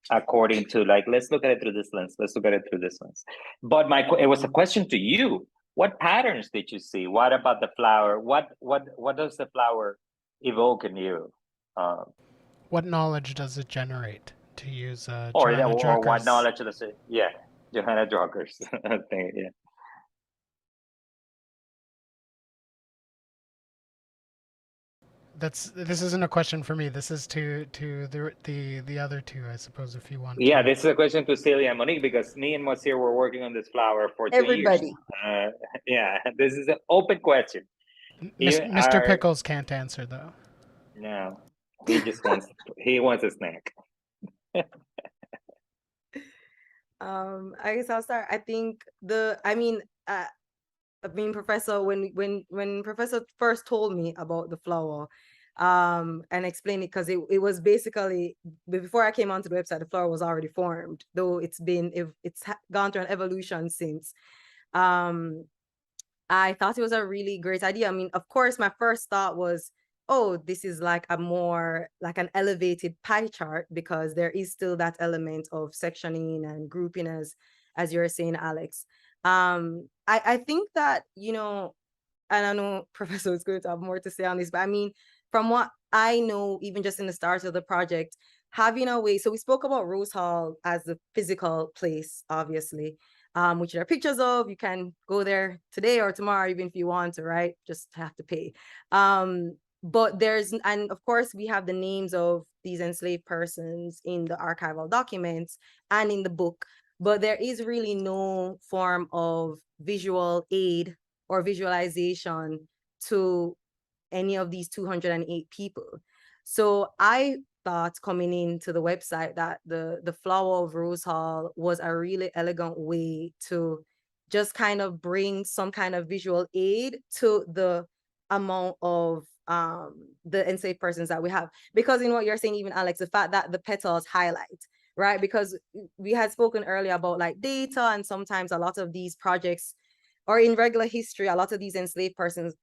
according to like, let's look at it through this lens, let's look at it through this lens. But it was a question to you. What patterns did you see? What about the flower? What does the flower evoke in you? What knowledge does it generate, to use or Johanna what Drucker's? knowledge does it? Yeah, Johanna Drucker's thing. Yeah. This isn't a question for me. This is to the other two, I suppose, if you want Yeah, to. this is a question to Celia and Monique, because me and Moacir were working on this flower for 2 years. Everybody. Yeah, this is an open question. Mr. Pickles can't answer though. No, he just wants a snack. I guess I'll start. I think Professor, when Professor first told me about the flower, and explained it, because it was basically, before I came onto the website, the flower was already formed, though it's gone through an evolution since. I thought it was a really great idea. I mean, of course, my first thought was, oh, this is like an elevated pie chart, because there is still that element of sectioning and grouping, as you're saying, Alex. I think that, and I know Professor is going to have more to say on this, but I mean, from what I know, even just in the start of the project, having a way, so we spoke about Rose Hall as the physical place, obviously, which there are pictures of. You can go there today or tomorrow, even if you want to, right? Just have to pay. But and of course, we have the names of these enslaved persons in the archival documents and in the book, but there is really no form of visual aid or visualization to any of these 208 people. So I thought, coming into the website, that the flower of Rose Hall was a really elegant way to just kind of bring some kind of visual aid to the amount of the enslaved persons that we have. Because in what you're saying, even Alex, the fact that the petals highlight, right? Because we had spoken earlier about like data, and sometimes a lot of these projects, or in regular history, a lot of these enslaved persons,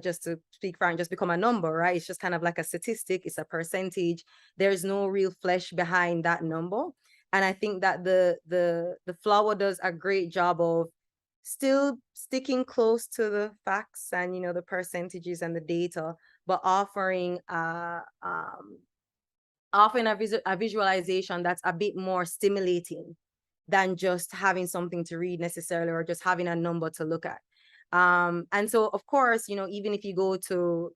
just to speak frank, just become a number, right? It's just kind of like a statistic, it's a percentage. There's no real flesh behind that number. And I think that the flower does a great job of still sticking close to the facts and the percentages and the data, but offering a visualization that's a bit more stimulating than just having something to read necessarily, or just having a number to look at. And so, of course, even if you go to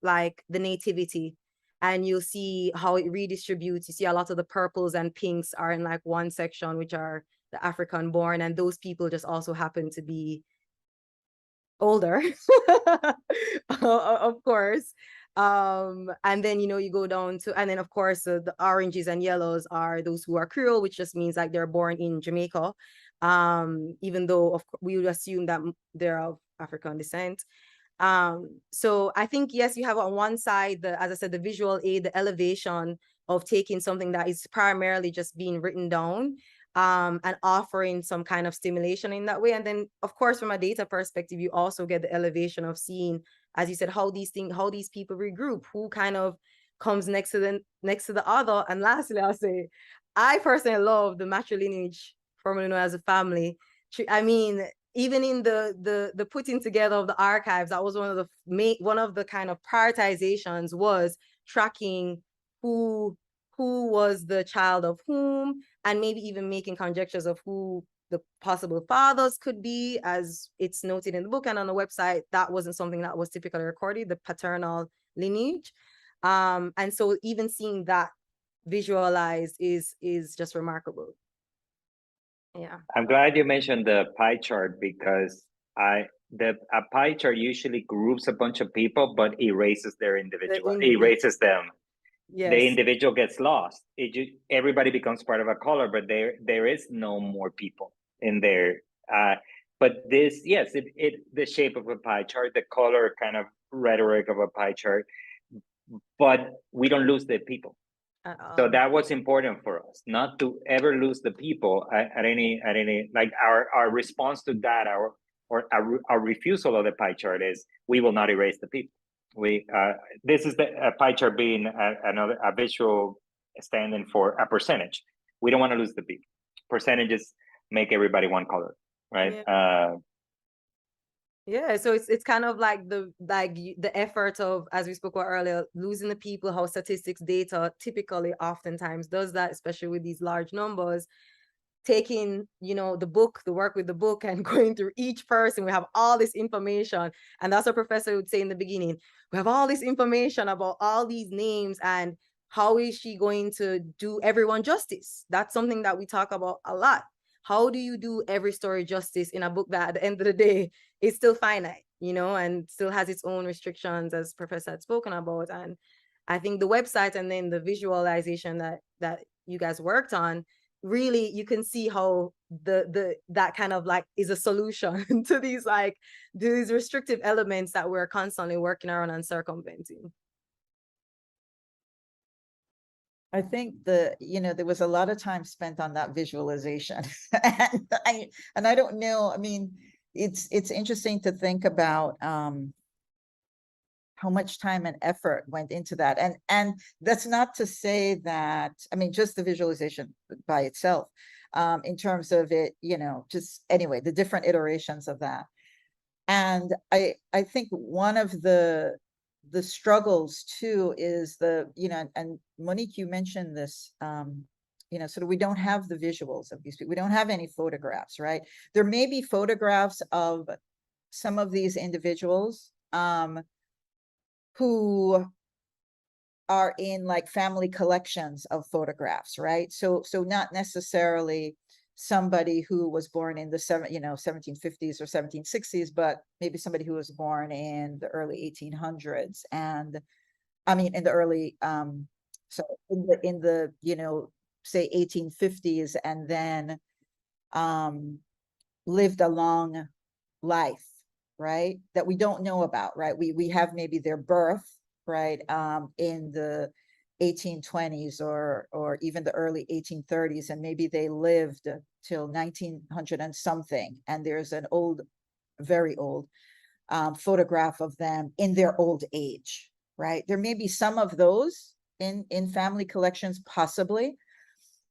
like the nativity, and you'll see how it redistributes, you see a lot of the purples and pinks are in like one section, which are the African born, and those people just also happen to be older, of course. And then you go down to, and then of course the oranges and yellows are those who are Creole, which just means like they're born in Jamaica, even though we would assume that they're of African descent. So I think, yes, you have on one side, as I said, the visual aid, the elevation of taking something that is primarily just being written down, and offering some kind of stimulation in that way. And then, of course, from a data perspective, you also get the elevation of seeing, as you said, how these people regroup, who kind of comes next to the other. And lastly, I'll say, I personally love the matrilineage, formerly known as a family. I mean, even in the putting together of the archives, that was one of the kind of prioritizations, was tracking who was the child of whom, and maybe even making conjectures of who the possible fathers could be, as it's noted in the book and on the website. That wasn't something that was typically recorded, the paternal lineage. And so even seeing that visualized is just remarkable. Yeah. I'm glad you mentioned the pie chart, because a pie chart usually groups a bunch of people but erases their individual, erases them. Yes. The individual gets lost. Everybody becomes part of a color, but there is no more people in there. But this, yes, the shape of a pie chart, the color kind of rhetoric of a pie chart, but we don't lose the people. So that was important for us, not to ever lose the people at any, like our response to that, our refusal of the pie chart is, we will not erase the people. This is a pie chart being a visual standing for a percentage. We don't want to lose the people. Percentages make everybody one color, right? Yeah, so it's kind of like the effort of, as we spoke about earlier, losing the people, how statistics data typically oftentimes does that, especially with these large numbers. taking, the book, the work with the book, and going through each person. We have all this information. And that's what Professor would say in the beginning. We have all this information about all these names, and how is she going to do everyone justice? That's something that we talk about a lot. How do you do every story justice in a book that at the end of the day is still finite, and still has its own restrictions, as Professor had spoken about? And I think the website and then the visualization that you guys worked on, really you can see how that kind of like is a solution to these restrictive elements that we're constantly working around and circumventing. I think there was a lot of time spent on that visualization. and I don't know, I mean, it's interesting to think about how much time and effort went into that. And that's not to say that, I mean, just the visualization by itself, in terms of it, just anyway, the different iterations of that. And I think one of the struggles too is and Monique, you mentioned this, sort of, we don't have the visuals of these people. We don't have any photographs, right? There may be photographs of some of these individuals, who are in like family collections of photographs, right? So not necessarily somebody who was born in the 1750s or 1760s, but maybe somebody who was born in the early 1800s, and I mean in the early so in the say 1850s, and then lived a long life, right, that we don't know about, right? We have maybe their birth, right, in the 1820s or even the early 1830s, and maybe they lived till 1900 and something, and there's an old, very old photograph of them in their old age, right? There may be some of those in family collections, possibly,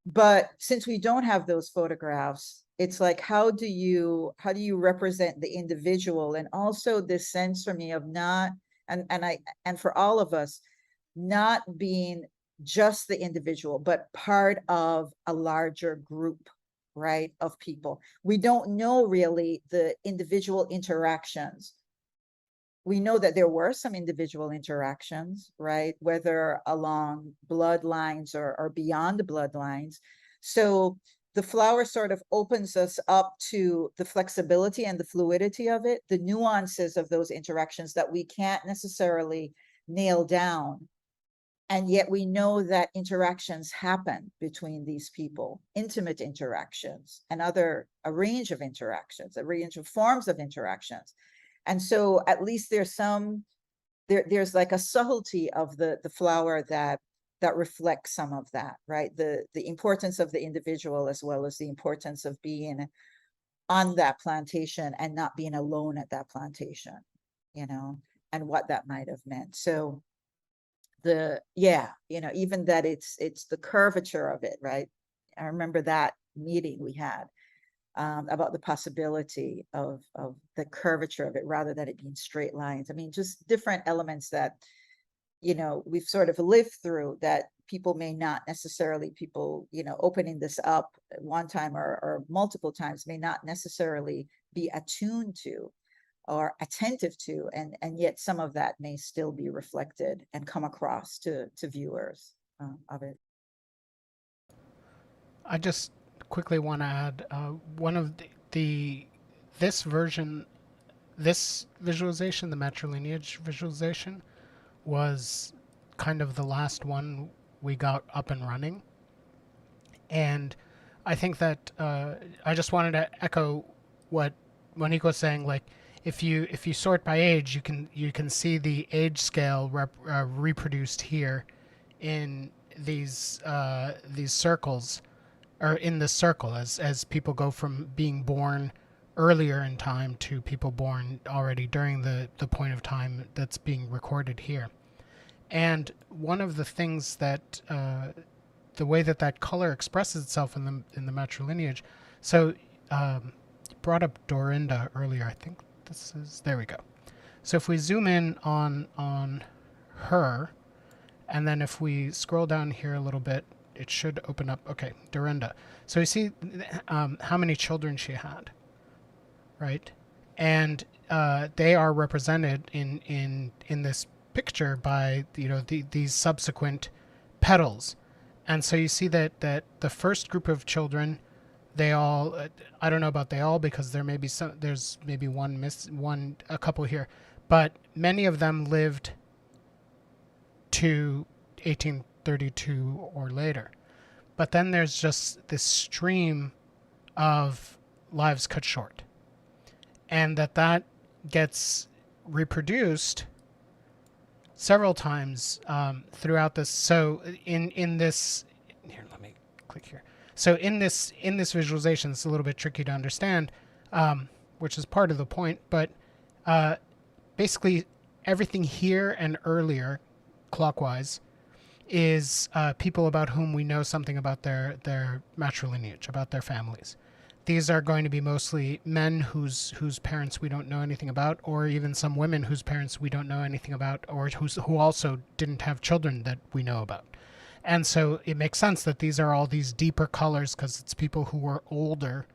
but since we don't have those photographs, it's like, how do you represent the individual? And also this sense for me of not, and for all of us, not being just the individual, but part of a larger group, right, of people. We don't know really the individual interactions. We know that there were some individual interactions, right, whether along bloodlines or beyond the bloodlines. So the flower sort of opens us up to the flexibility and the fluidity of it, the nuances of those interactions that we can't necessarily nail down. And yet we know that interactions happen between these people, intimate interactions, and a range of interactions, a range of forms of interactions. And so at least there's like a subtlety of the flower that reflects some of that, right? The importance of the individual, as well as the importance of being on that plantation and not being alone at that plantation, and what that might have meant. So even that it's the curvature of it, right? I remember that meeting we had about the possibility of the curvature of it rather than it being straight lines. I mean, just different elements that we've sort of lived through, that people may not necessarily, opening this up one time or multiple times may not necessarily be attuned to or attentive to, and yet some of that may still be reflected and come across to viewers of it. I just quickly want to add one of this version, this visualization, the matrilineage visualization, was kind of the last one we got up and running. And I think that I just wanted to echo what Monique was saying. Like, if you sort by age, you can see the age scale reproduced here in these circles, or in this circle, as people go from being born earlier in time to people born already during the point of time that's being recorded here. And one of the things that the way that color expresses itself in the matrilineage. So brought up Dorinda earlier. I think there we go. So if we zoom in on her, and then if we scroll down here a little bit, should open up. Okay, Dorinda. So you see how many children she had, right? And they are represented in this picture by these subsequent petals. And so you see that the first group of children, they all I don't know about they all, because there's maybe a couple here, but many of them lived to 1832 or later. But then there's just this stream of lives cut short, and that gets reproduced several times throughout this. So in this here, let me click here. So in this visualization, it's a little bit tricky to understand, which is part of the point. But basically, everything here and earlier, clockwise, is people about whom we know something about their matrilineage, about their families. These are going to be mostly men whose parents we don't know anything about, or even some women whose parents we don't know anything about, or who also didn't have children that we know about. And so it makes sense that these are all these deeper colors, because it's people who were older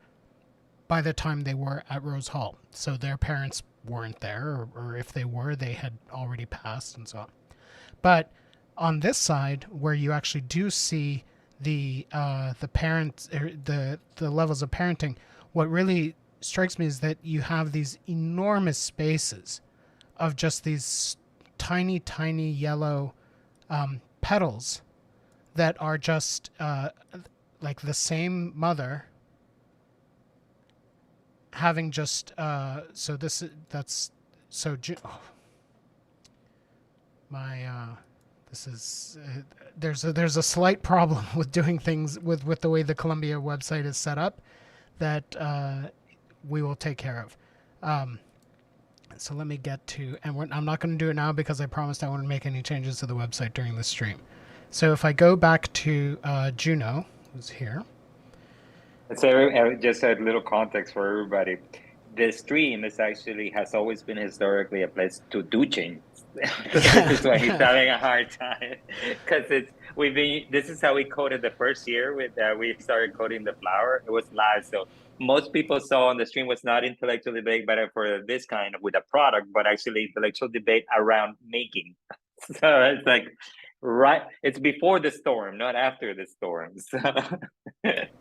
by the time they were at Rose Hall. So their parents weren't there, or if they were, they had already passed and so on. But on this side, where you actually do see the parents, the levels of parenting, what really strikes me is that you have these enormous spaces of just these tiny, tiny yellow petals that are just like the same mother having just so this that's so oh, my this is there's a slight problem with doing things with the way the Columbia website is set up that we will take care of. So let me get to, and I'm not going to do it now because I promised I wouldn't make any changes to the website during the stream. So if I go back to Juno, who's here. So just a little context for everybody. The stream has always been historically a place to do changes. This is why he's having a hard time, because this is how we coded the first year with we started coding the flower. It was live, so most people saw on the stream was not intellectual debate, but for this kind of with a product, but actually intellectual debate around making. So it's like it's before the storm, not after the storm. So.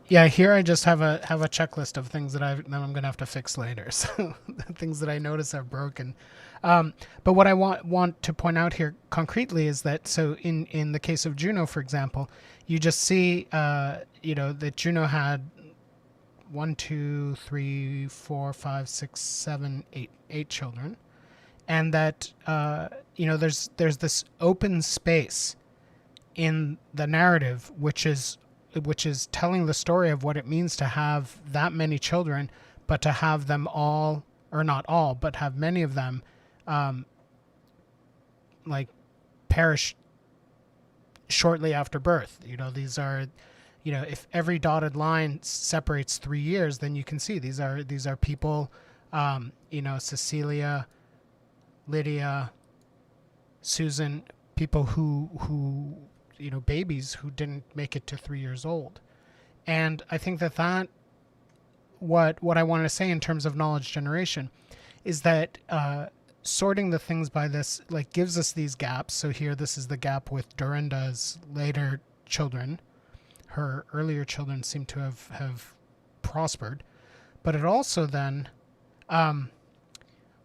Yeah, here I just have a checklist of things that I'm going to have to fix later. So things that I notice are broken. But what I want to point out here concretely is that, so in the case of Juno, for example, you just see that Juno had 1, 2, 3, 4, 5, 6, 7, 8 children, and that there's this open space in the narrative which is telling the story of what it means to have that many children, but to have them all, or not all, but have many of them like perish shortly after birth. These are, if every dotted line separates 3 years, then you can see these are people, Cecilia, Lydia, Susan, people who babies who didn't make it to 3 years old. And I think that what I want to say in terms of knowledge generation is that sorting the things by this gives us these gaps. So here, this is the gap with Dorinda's later children. Her earlier children seem to have prospered. But it also then,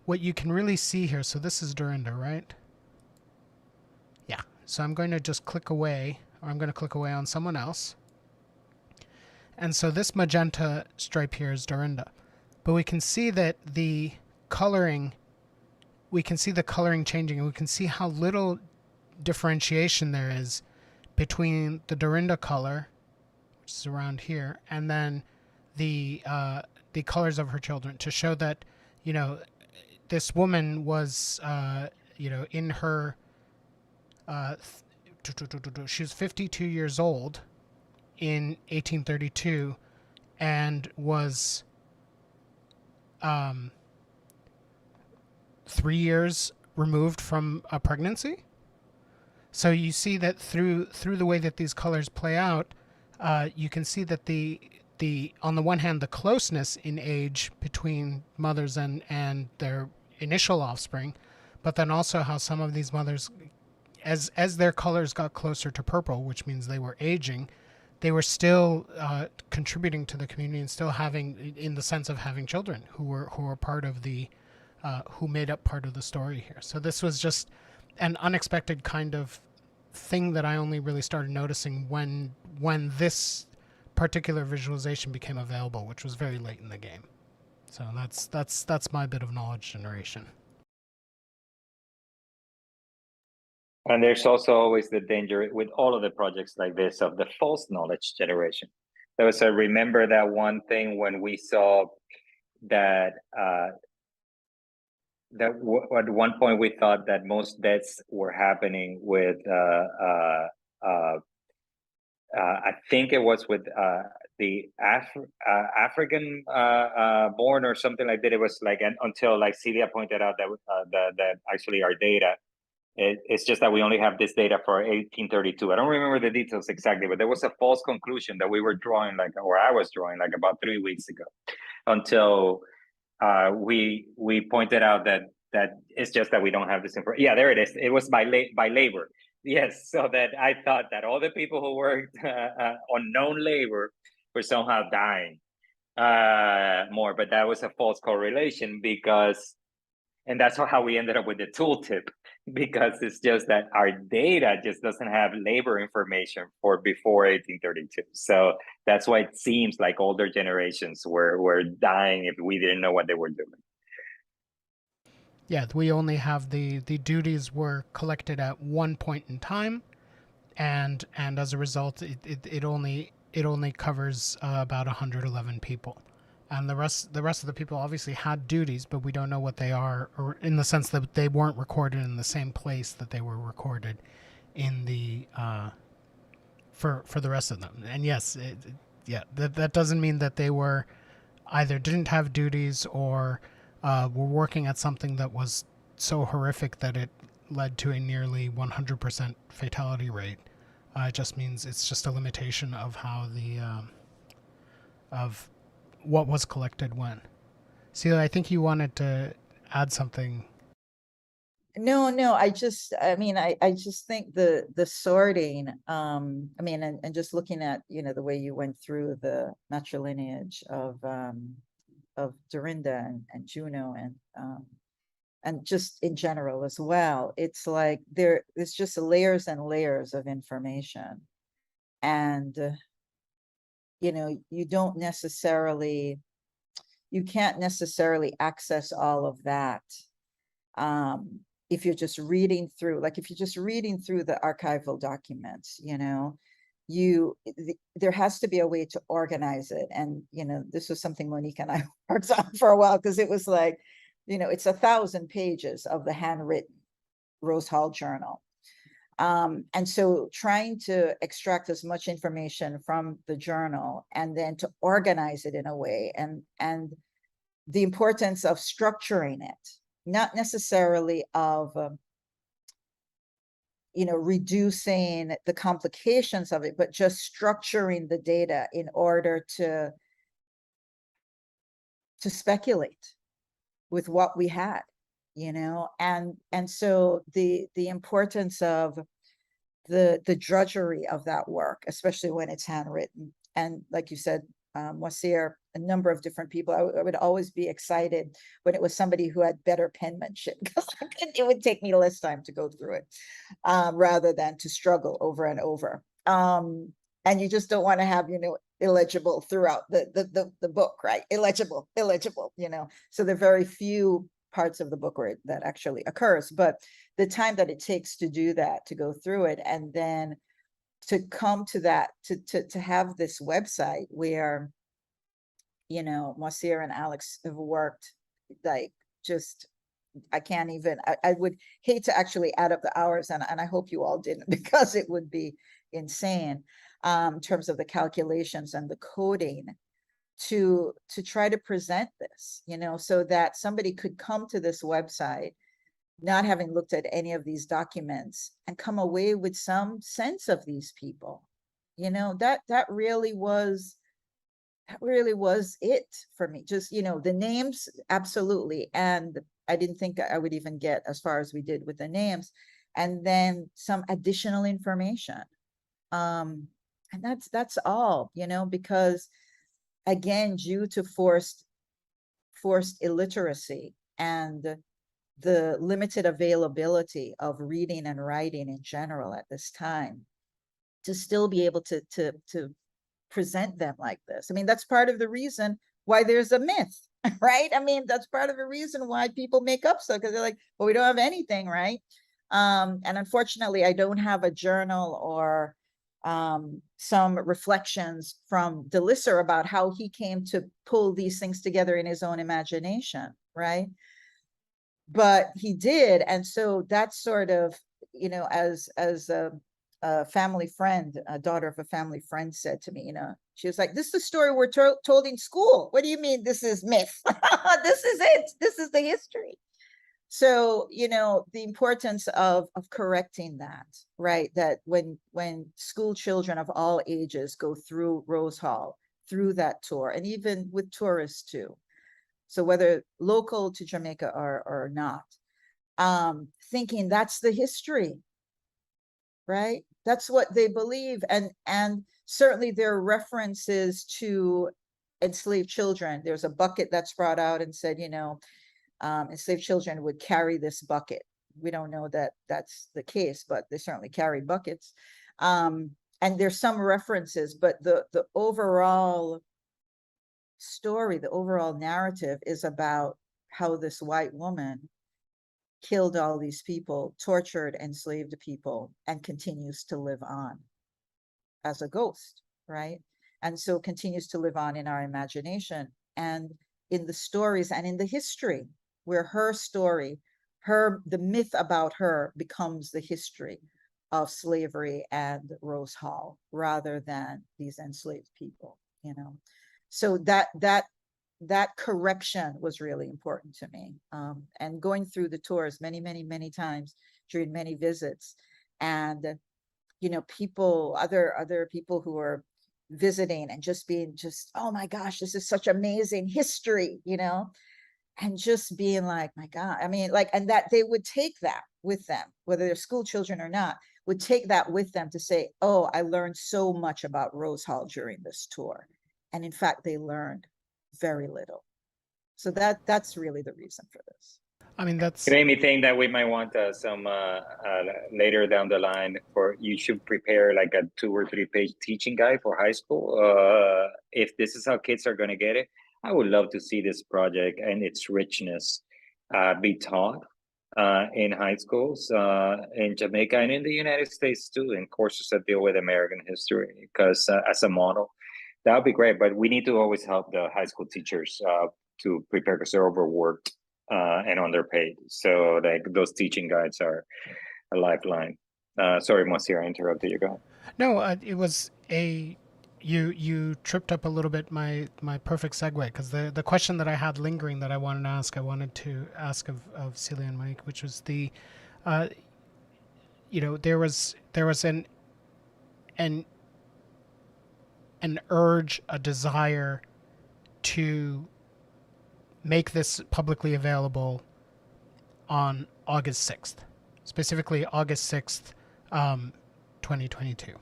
what you can really see here, so this is Dorinda, right? Yeah. So I'm going to just click away, or I'm going to click away on someone else. And so this magenta stripe here is Dorinda. But we can see that the coloring changing, and we can see how little differentiation there is between the Dorinda color, which is around here, and then the colors of her children, to show that, this woman was, in her, she was 52 years old in 1832 and was 3 years removed from a pregnancy. So you see that through the way that these colors play out, you can see that the on the one hand, the closeness in age between mothers and their initial offspring, but then also how some of these mothers, as their colors got closer to purple, which means they were aging, they were still contributing to the community and still having, in the sense of having children who were part of the who made up part of the story here. So this was just an unexpected kind of thing that I only really started noticing when this particular visualization became available, which was very late in the game. So that's my bit of knowledge generation. And there's also always the danger with all of the projects like this of the false knowledge generation. So remember that one thing when we saw that at one point we thought that most deaths were happening with I think it was with the African born or something like that. It was like until like Celia pointed out that that actually our data, it's just that we only have this data for 1832. I don't remember the details exactly, but there was a false conclusion that we were drawing, like, or I was drawing, like about 3 weeks ago, until we pointed out that it's just that we don't have this information. Yeah, there it is. It was by labor. Yes, so that I thought that all the people who worked on known labor were somehow dying more, but that was a false correlation because, and that's how we ended up with the tooltip, because it's just that our data just doesn't have labor information for before 1832. So that's why it seems like older generations were dying if we didn't know what they were doing. Yeah, we only have the duties were collected at one point in time, and as a result, it only covers about 111 people, and the rest of the people obviously had duties, but we don't know what they are, or in the sense that they weren't recorded in the same place that they were recorded in the for the rest of them. And yes, that doesn't mean that they were either didn't have duties or were working at something that was so horrific that it led to a nearly 100% fatality rate. It just means it's just a limitation of how the of what was collected when. Celia, I think you wanted to add something. No, I just think the sorting, I mean, and just looking at, the way you went through the matrilineage of Dorinda and Juno and just in general as well, it's like it's just layers and layers of information. And, you can't necessarily access all of that. If you're just reading through, the archival documents, there has to be a way to organize it. And, this was something Monique and I worked on for a while, because it was like, it's 1,000 pages of the handwritten Rose Hall journal. And so trying to extract as much information from the journal and then to organize it in a way, and the importance of structuring it, not necessarily of, reducing the complications of it, but just structuring the data in order to speculate with what we had, and so the importance of the drudgery of that work, especially when it's handwritten. And like you said, Moacir, a number of different people, I would always be excited when it was somebody who had better penmanship, because it would take me less time to go through it, rather than to struggle over and over. And you just don't want to have, illegible throughout the book, right? Illegible, so there are very few parts of the book where that actually occurs, but the time that it takes to do that, to go through it, and then to come to that, to have this website where, Moacir and Alex have worked, like, just, I can't even, I would hate to actually add up the hours, and I hope you all didn't, because it would be insane, in terms of the calculations and the coding to try to present this, so that somebody could come to this website not having looked at any of these documents and come away with some sense of these people. You know, that really was it for me. Just, you know, the names, absolutely. And I didn't think I would even get as far as we did with the names. And then some additional information. And that's all, you know, because again, due to forced illiteracy and the limited availability of reading and writing in general at this time, to still be able to present them like this. I mean, that's part of the reason why there's a myth, right? I mean, that's part of the reason why people make up stuff, because they're like, well, we don't have anything, right? And unfortunately, I don't have a journal or some reflections from DeLisser about how he came to pull these things together in his own imagination, right? But he did. And so that's sort of, you know, as a family friend, a daughter of a family friend said to me, you know, she was like, this is the story we're told in school. What do you mean this is myth? This is it. This is the history. So, you know, the importance of correcting that, right? That when school children of all ages go through Rose Hall, through that tour, and even with tourists too, so whether local to Jamaica or not, thinking that's the history, right? That's what they believe. And certainly there are references to enslaved children. There's a bucket that's brought out and said, you know, enslaved children would carry this bucket. We don't know that that's the case, but they certainly carry buckets. And there's some references, but the overall story, the overall narrative is about how this white woman killed all these people, tortured, enslaved people, and continues to live on as a ghost, right? And so continues to live on in our imagination and in the stories and in the history, where her story, the myth about her becomes the history of slavery and Rose Hall rather than these enslaved people, you know? So that correction was really important to me. And going through the tours many times during many visits, and you know, other people who are visiting and just being oh my gosh, this is such amazing history, you know, and just being like, my God, I mean, like, and that they would take that with them, whether they're school children or not, would take that with them to say, oh, I learned so much about Rose Hall during this tour. And in fact, they learned very little. So that's really the reason for this. I mean, that's... It made me think that we might want some later down the line you should prepare like a 2 or 3 page teaching guide for high school. If this is how kids are going to get it, I would love to see this project and its richness be taught in high schools in Jamaica and in the United States too, in courses that deal with American history, because as a model, that would be great. But we need to always help the high school teachers to prepare, because they're overworked and underpaid. So like those teaching guides are a lifeline. Sorry, Moacir, I interrupted you. Go ahead. No, it was you tripped up a little bit my perfect segue, because the question that I had lingering that I wanted to ask of Celia and Monique, which was the you know, there was an urge, a desire to make this publicly available on August 6th, specifically August 6th, 2022.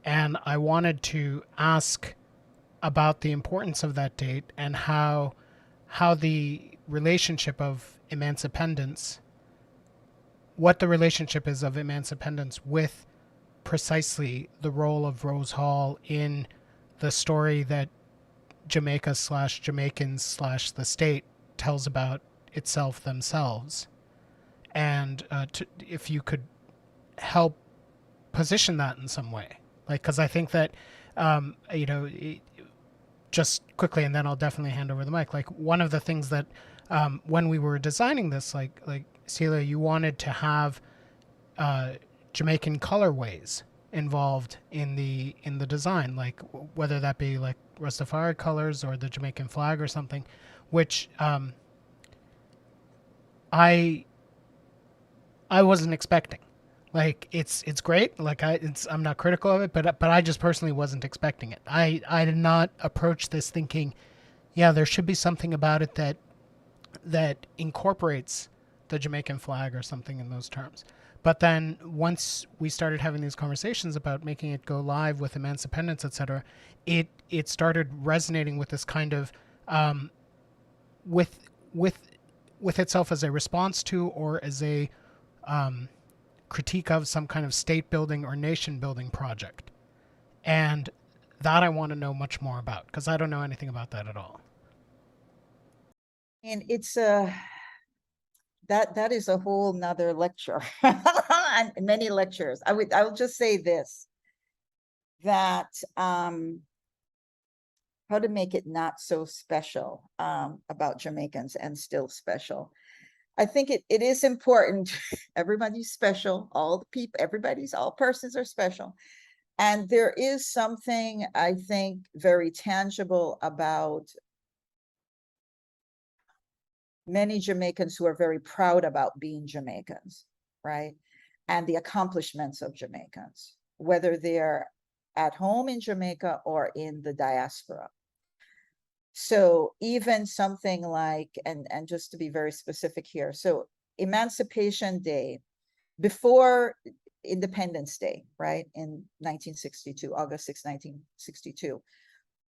And I wanted to ask about the importance of that date and how the relationship of emancipendence, what the relationship is of emancipendence with precisely the role of Rose Hall in the story that Jamaica / Jamaicans / the state tells about itself themselves. And if you could help position that in some way, like, because I think that, you know, just quickly, and then I'll definitely hand over the mic. Like, one of the things that when we were designing this, like Celia, you wanted to have Jamaican colorways involved in the design, like whether that be like Rastafari colors or the Jamaican flag or something, which I I wasn't expecting. Like it's great. Like I'm not critical of it, but I just personally wasn't expecting it. I did not approach this thinking, yeah, there should be something about it that incorporates the Jamaican flag or something in those terms. But then once we started having these conversations about making it go live with Emancipendence, etc., it started resonating with this kind of with with with itself as a response to or as a critique of some kind of state building or nation building project. And that I want to know much more about because I don't know anything about that at all. And it's that is a whole nother lecture and many lectures. I'll just say this, that how to make it not so special about Jamaicans and still special. I think it is important. Everybody's special. All the people, all persons are special. And there is something, I think, very tangible about many Jamaicans who are very proud about being Jamaicans, right? And the accomplishments of Jamaicans, whether they're at home in Jamaica or in the diaspora. So even something like, and just to be very specific here, so Emancipation Day, before Independence Day, right, in 1962, August 6, 1962,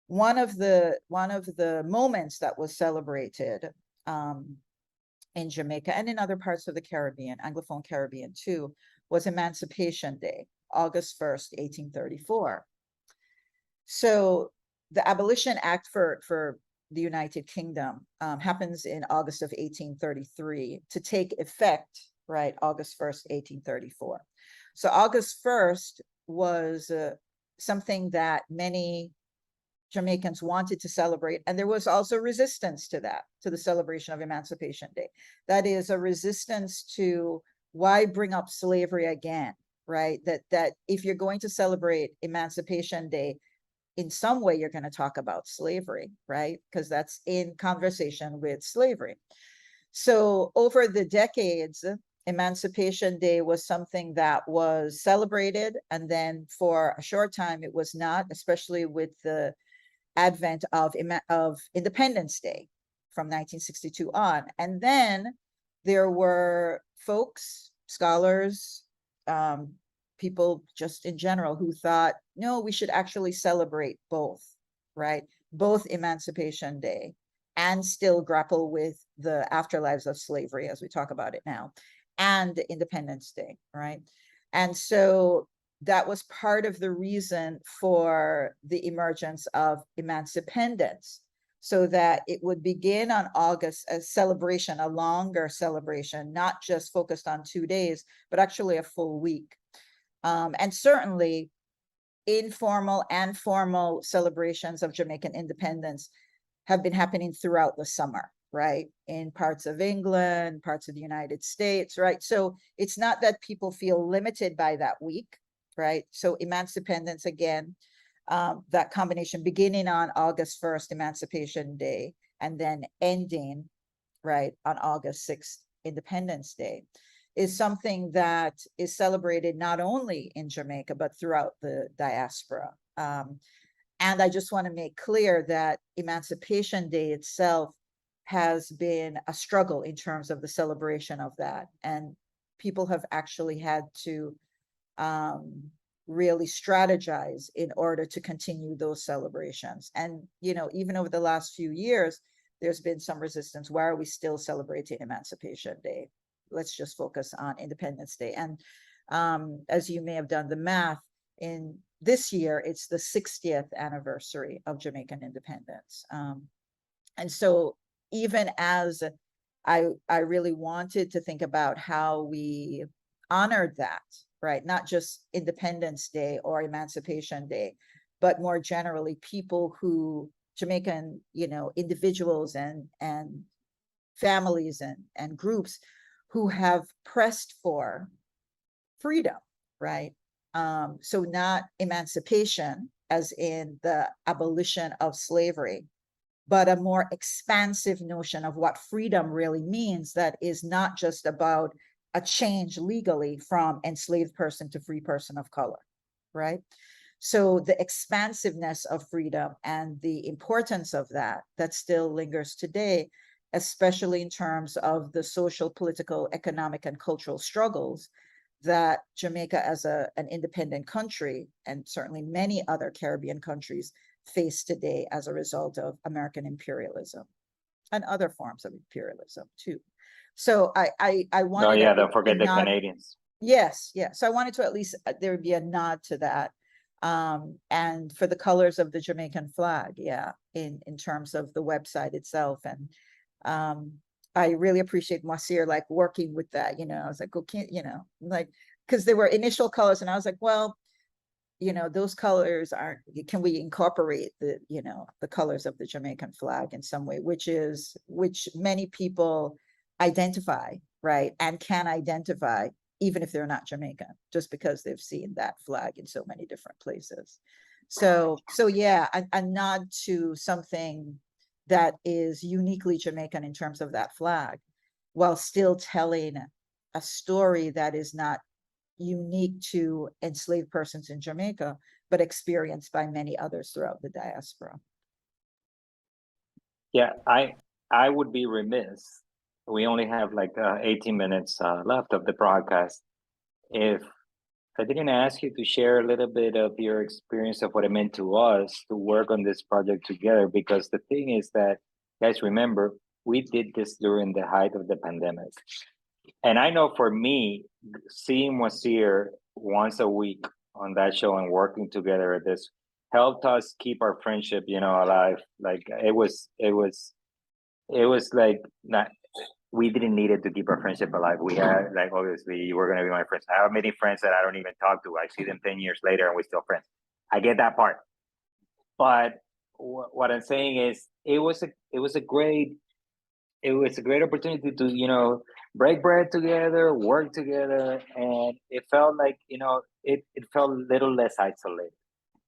one of the moments that was celebrated in Jamaica and in other parts of the Caribbean, Anglophone Caribbean too, was Emancipation Day, August 1st, 1834. So the Abolition Act for the United Kingdom happens in August of 1833 to take effect, right, August 1st, 1834. So August 1st was something that many Jamaicans wanted to celebrate, and there was also resistance to that, to the celebration of Emancipation Day. That is a resistance to why bring up slavery again, right? That if you're going to celebrate Emancipation Day, in some way you're going to talk about slavery, right? Because that's in conversation with slavery. So over the decades, Emancipation Day was something that was celebrated, and then for a short time it was not, especially with the advent of Independence Day from 1962 on. And then there were folks, scholars, people just in general who thought, no, we should actually celebrate both, right? Both Emancipation Day and still grapple with the afterlives of slavery as we talk about it now, and Independence Day, right? And so that was part of the reason for the emergence of Emancipendence, so that it would begin on August as celebration, a longer celebration, not just focused on 2 days, but actually a full week. And certainly informal and formal celebrations of Jamaican independence have been happening throughout the summer, right? In parts of England, parts of the United States, right? So it's not that people feel limited by that week, right? So Emancipendence, again, that combination beginning on August 1st, Emancipation Day, and then ending, right, on August 6th, Independence Day, is something that is celebrated not only in Jamaica, but throughout the diaspora. And I just want to make clear that Emancipation Day itself has been a struggle in terms of the celebration of that. And people have actually had to really strategize in order to continue those celebrations. And, you know, even over the last few years, there's been some resistance. Why are we still celebrating Emancipation Day? Let's just focus on Independence Day. And as you may have done the math, in this year, it's the 60th anniversary of Jamaican independence. And so even as I really wanted to think about how we honored that, right? Not just Independence Day or Emancipation Day, but more generally, people who, Jamaican, you know, individuals and families and groups who have pressed for freedom, right? So not emancipation as in the abolition of slavery, but a more expansive notion of what freedom really means, that is not just about a change legally from enslaved person to free person of color, right? So the expansiveness of freedom and the importance of that still lingers today, especially in terms of the social, political, economic, and cultural struggles that Jamaica as an independent country, and certainly many other Caribbean countries, face today as a result of American imperialism and other forms of imperialism too. So I wanted. Oh yeah, don't forget the Canadians. Yes, yes. So I wanted to at least there would be a nod to that. And for the colors of the Jamaican flag, yeah, in terms of the website itself. And I really appreciate Moacir like working with that, you know. I was like, okay, you know, like, because there were initial colors and I was like, well, you know, those colors aren't, can we incorporate the, you know, the colors of the Jamaican flag in some way, which many people identify, right? And can identify even if they're not Jamaican, just because they've seen that flag in so many different places. So yeah, a nod to something that is uniquely Jamaican in terms of that flag, while still telling a story that is not unique to enslaved persons in Jamaica, but experienced by many others throughout the diaspora. Yeah, I would be remiss. We only have like 18 minutes left of the broadcast. If I didn't ask you to share a little bit of your experience of what it meant to us to work on this project together, because the thing is that, guys, remember, we did this during the height of the pandemic. And I know for me, seeing Moacir once a week on that show and working together at this helped us keep our friendship, you know, alive. Like it was like not, we didn't need it to keep our friendship alive. We had like, obviously you were gonna be my friends. I have many friends that I don't even talk to. I see them 10 years later and we're still friends. I get that part. But what I'm saying is it was a great opportunity to, you know, break bread together, work together, and it felt like, you know, it felt a little less isolated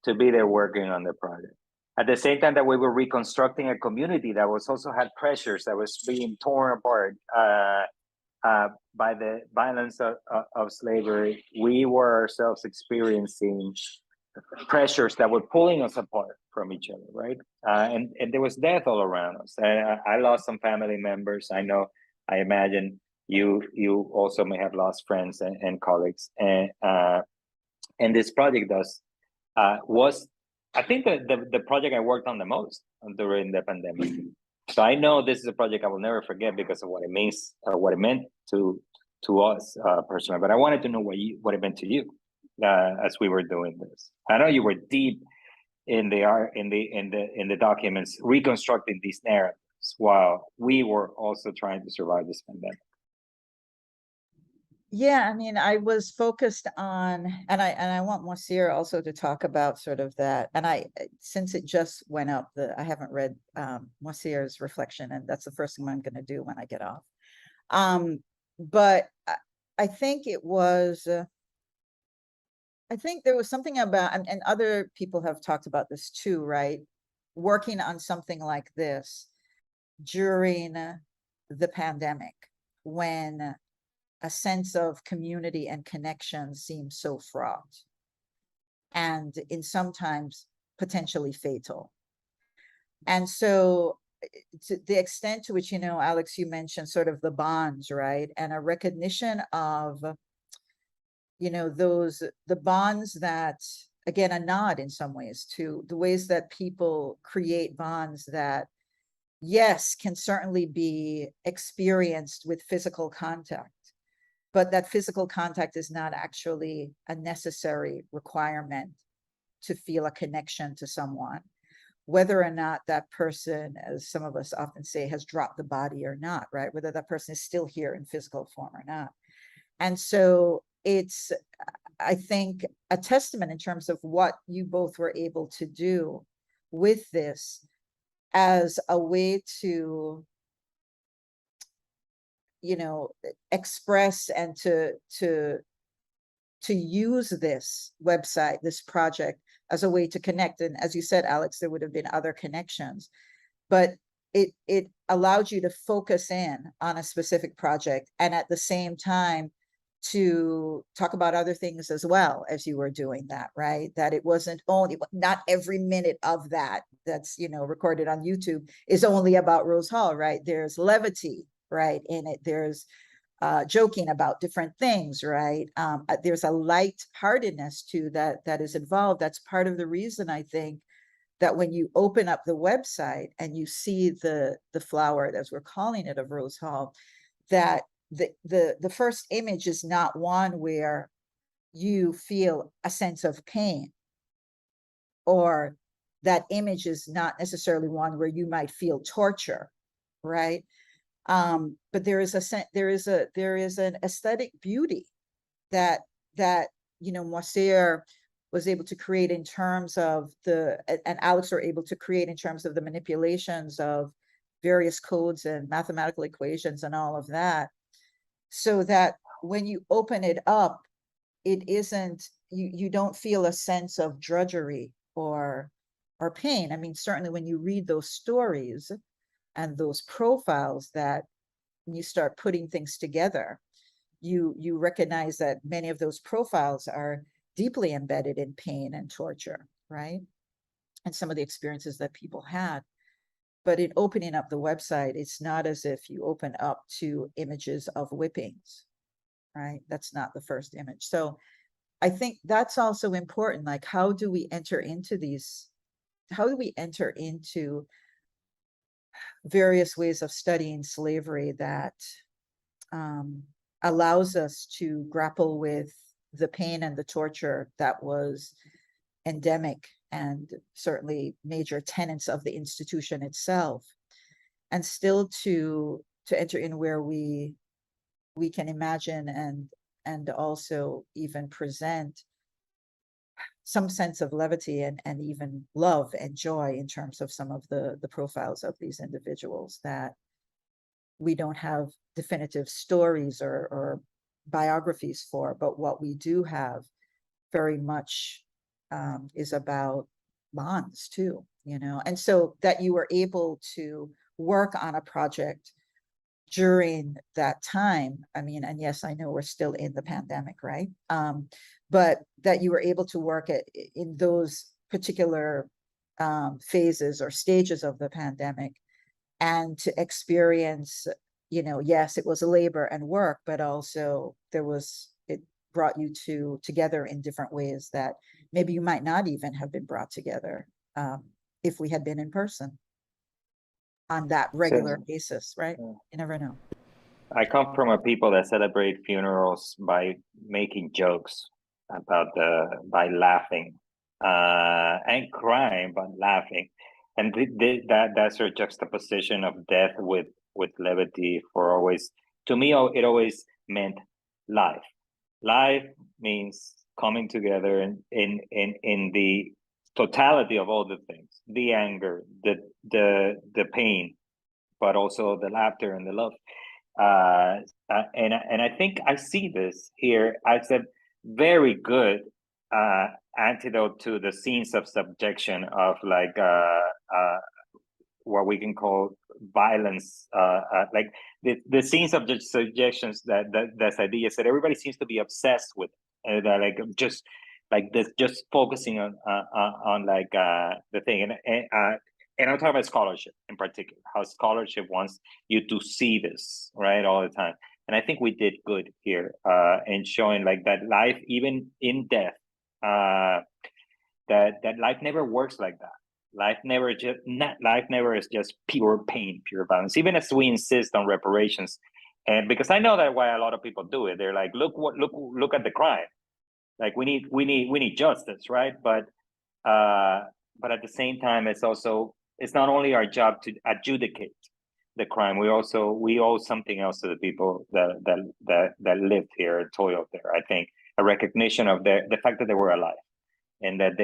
to be there working on the project. At the same time that we were reconstructing a community that was also had pressures, that was being torn apart by the violence of slavery, we were ourselves experiencing pressures that were pulling us apart from each other, right? And there was death all around us. I lost some family members. I imagine you also may have lost friends and colleagues. And this project was, I think, the project I worked on the most during the pandemic. So I know this is a project I will never forget because of what it means, what it meant to us personally. But I wanted to know what it meant to you as we were doing this. I know you were deep in the documents, reconstructing these narratives while we were also trying to survive this pandemic. Yeah, I mean, I was focused on, and I want Moacir also to talk about sort of that. And since it just went up, I haven't read Moacir's reflection, and that's the first thing I'm going to do when I get off. But I think it was, I think there was something about, and other people have talked about this too, right? Working on something like this during the pandemic, when a sense of community and connection seems so fraught and in sometimes potentially fatal. And so to the extent to which, you know, Alex, you mentioned sort of the bonds, right? And a recognition of, you know, the bonds that, again, a nod in some ways to the ways that people create bonds that, yes, can certainly be experienced with physical contact, but that physical contact is not actually a necessary requirement to feel a connection to someone, whether or not that person, as some of us often say, has dropped the body or not, right? Whether that person is still here in physical form or not. And so it's, I think, a testament in terms of what you both were able to do with this as a way to, you know, express and to use this website, this project, as a way to connect. And as you said, Alex, there would have been other connections, but it allowed you to focus in on a specific project, and at the same time to talk about other things as well as you were doing that, right? That it wasn't only, not every minute of that that's, you know, recorded on YouTube is only about Rose Hall, right? There's levity, right, in it. There's joking about different things, right? There's a light-heartedness to that is involved. That's part of the reason, I think, that when you open up the website and you see the flower, as we're calling it, of Rose Hall, that the first image is not one where you feel a sense of pain, or that image is not necessarily one where you might feel torture, right? But there is an aesthetic beauty that you know, Moacir was able to create in terms of and Alex were able to create in terms of the manipulations of various codes and mathematical equations and all of that, so that when you open it up, it isn't, you don't feel a sense of drudgery or pain. I mean, certainly when you read those stories and those profiles, that when you start putting things together, you recognize that many of those profiles are deeply embedded in pain and torture, right? And some of the experiences that people had. But in opening up the website, it's not as if you open up to images of whippings, right? That's not the first image. So I think that's also important. Like, how do we enter into various ways of studying slavery that allows us to grapple with the pain and the torture that was endemic and certainly major tenets of the institution itself, and still to enter in where we can imagine and also even present some sense of levity and even love and joy in terms of some of the profiles of these individuals that we don't have definitive stories or biographies for, but what we do have very much is about bonds too, you know. And so that you were able to work on a project during that time, I mean, and yes, I know we're still in the pandemic, right? But that you were able to work in those particular phases or stages of the pandemic, and to experience, you know, yes, it was a labor and work, but also it brought you together in different ways that maybe you might not even have been brought together if we had been in person on that regular basis, right? You never know. I come from a people that celebrate funerals by making jokes by laughing and crying, but laughing. And that sort of juxtaposition of death with levity to me, it always meant life. Life means coming together in the totality of all the things, the anger, the pain, but also the laughter and the love. And I think I see this here as a very good antidote to the scenes of subjection of like what we can call violence, like the scenes of subjections that's ideas that everybody seems to be obsessed with, that like just like this, just focusing on like the thing, and I'm talking about scholarship in particular, how scholarship wants you to see this, right, all the time. And I think we did good here in showing like that life, even in death, that life never works like that. Life never is just pure pain, pure violence. Even as we insist on reparations, and because I know that why a lot of people do it, they're like, look at the crime, like we need justice, right? But at the same time, it's not only our job to adjudicate the crime. We owe something else to the people that lived here and toiled there. I think a recognition of the fact that they were alive, and that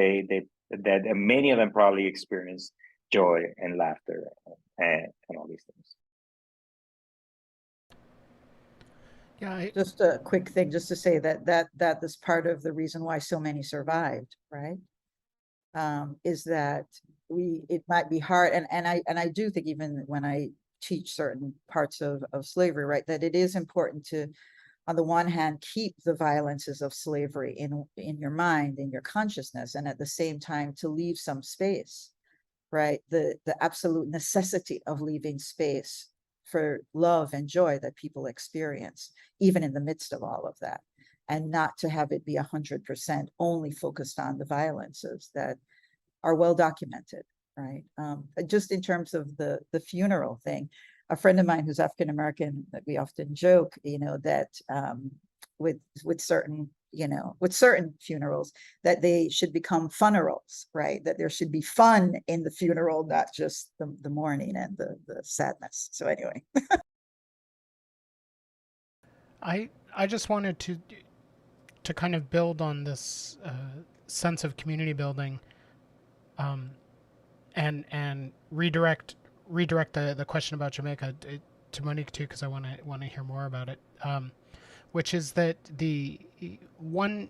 that many of them probably experienced joy and laughter and all these things. Yeah, just a quick thing, just to say that is part of the reason why so many survived, right? Is that it might be hard, and I do think, even when I teach certain parts of slavery, right, that it is important to, on the one hand, keep the violences of slavery in your mind, in your consciousness, and at the same time to leave some space, right? The absolute necessity of leaving space for love and joy that people experience, even in the midst of all of that, and not to have it be 100% only focused on the violences that are well documented, right? Just in terms of the funeral thing, a friend of mine who's African American, that we often joke, that with certain, with certain funerals, that they should become funerals, right? That there should be fun in the funeral, not just the mourning and the sadness. So anyway. I just wanted to kind of build on this sense of community building, and redirect the question about Jamaica to Monique too, because I want to hear more about it. Which is that the one,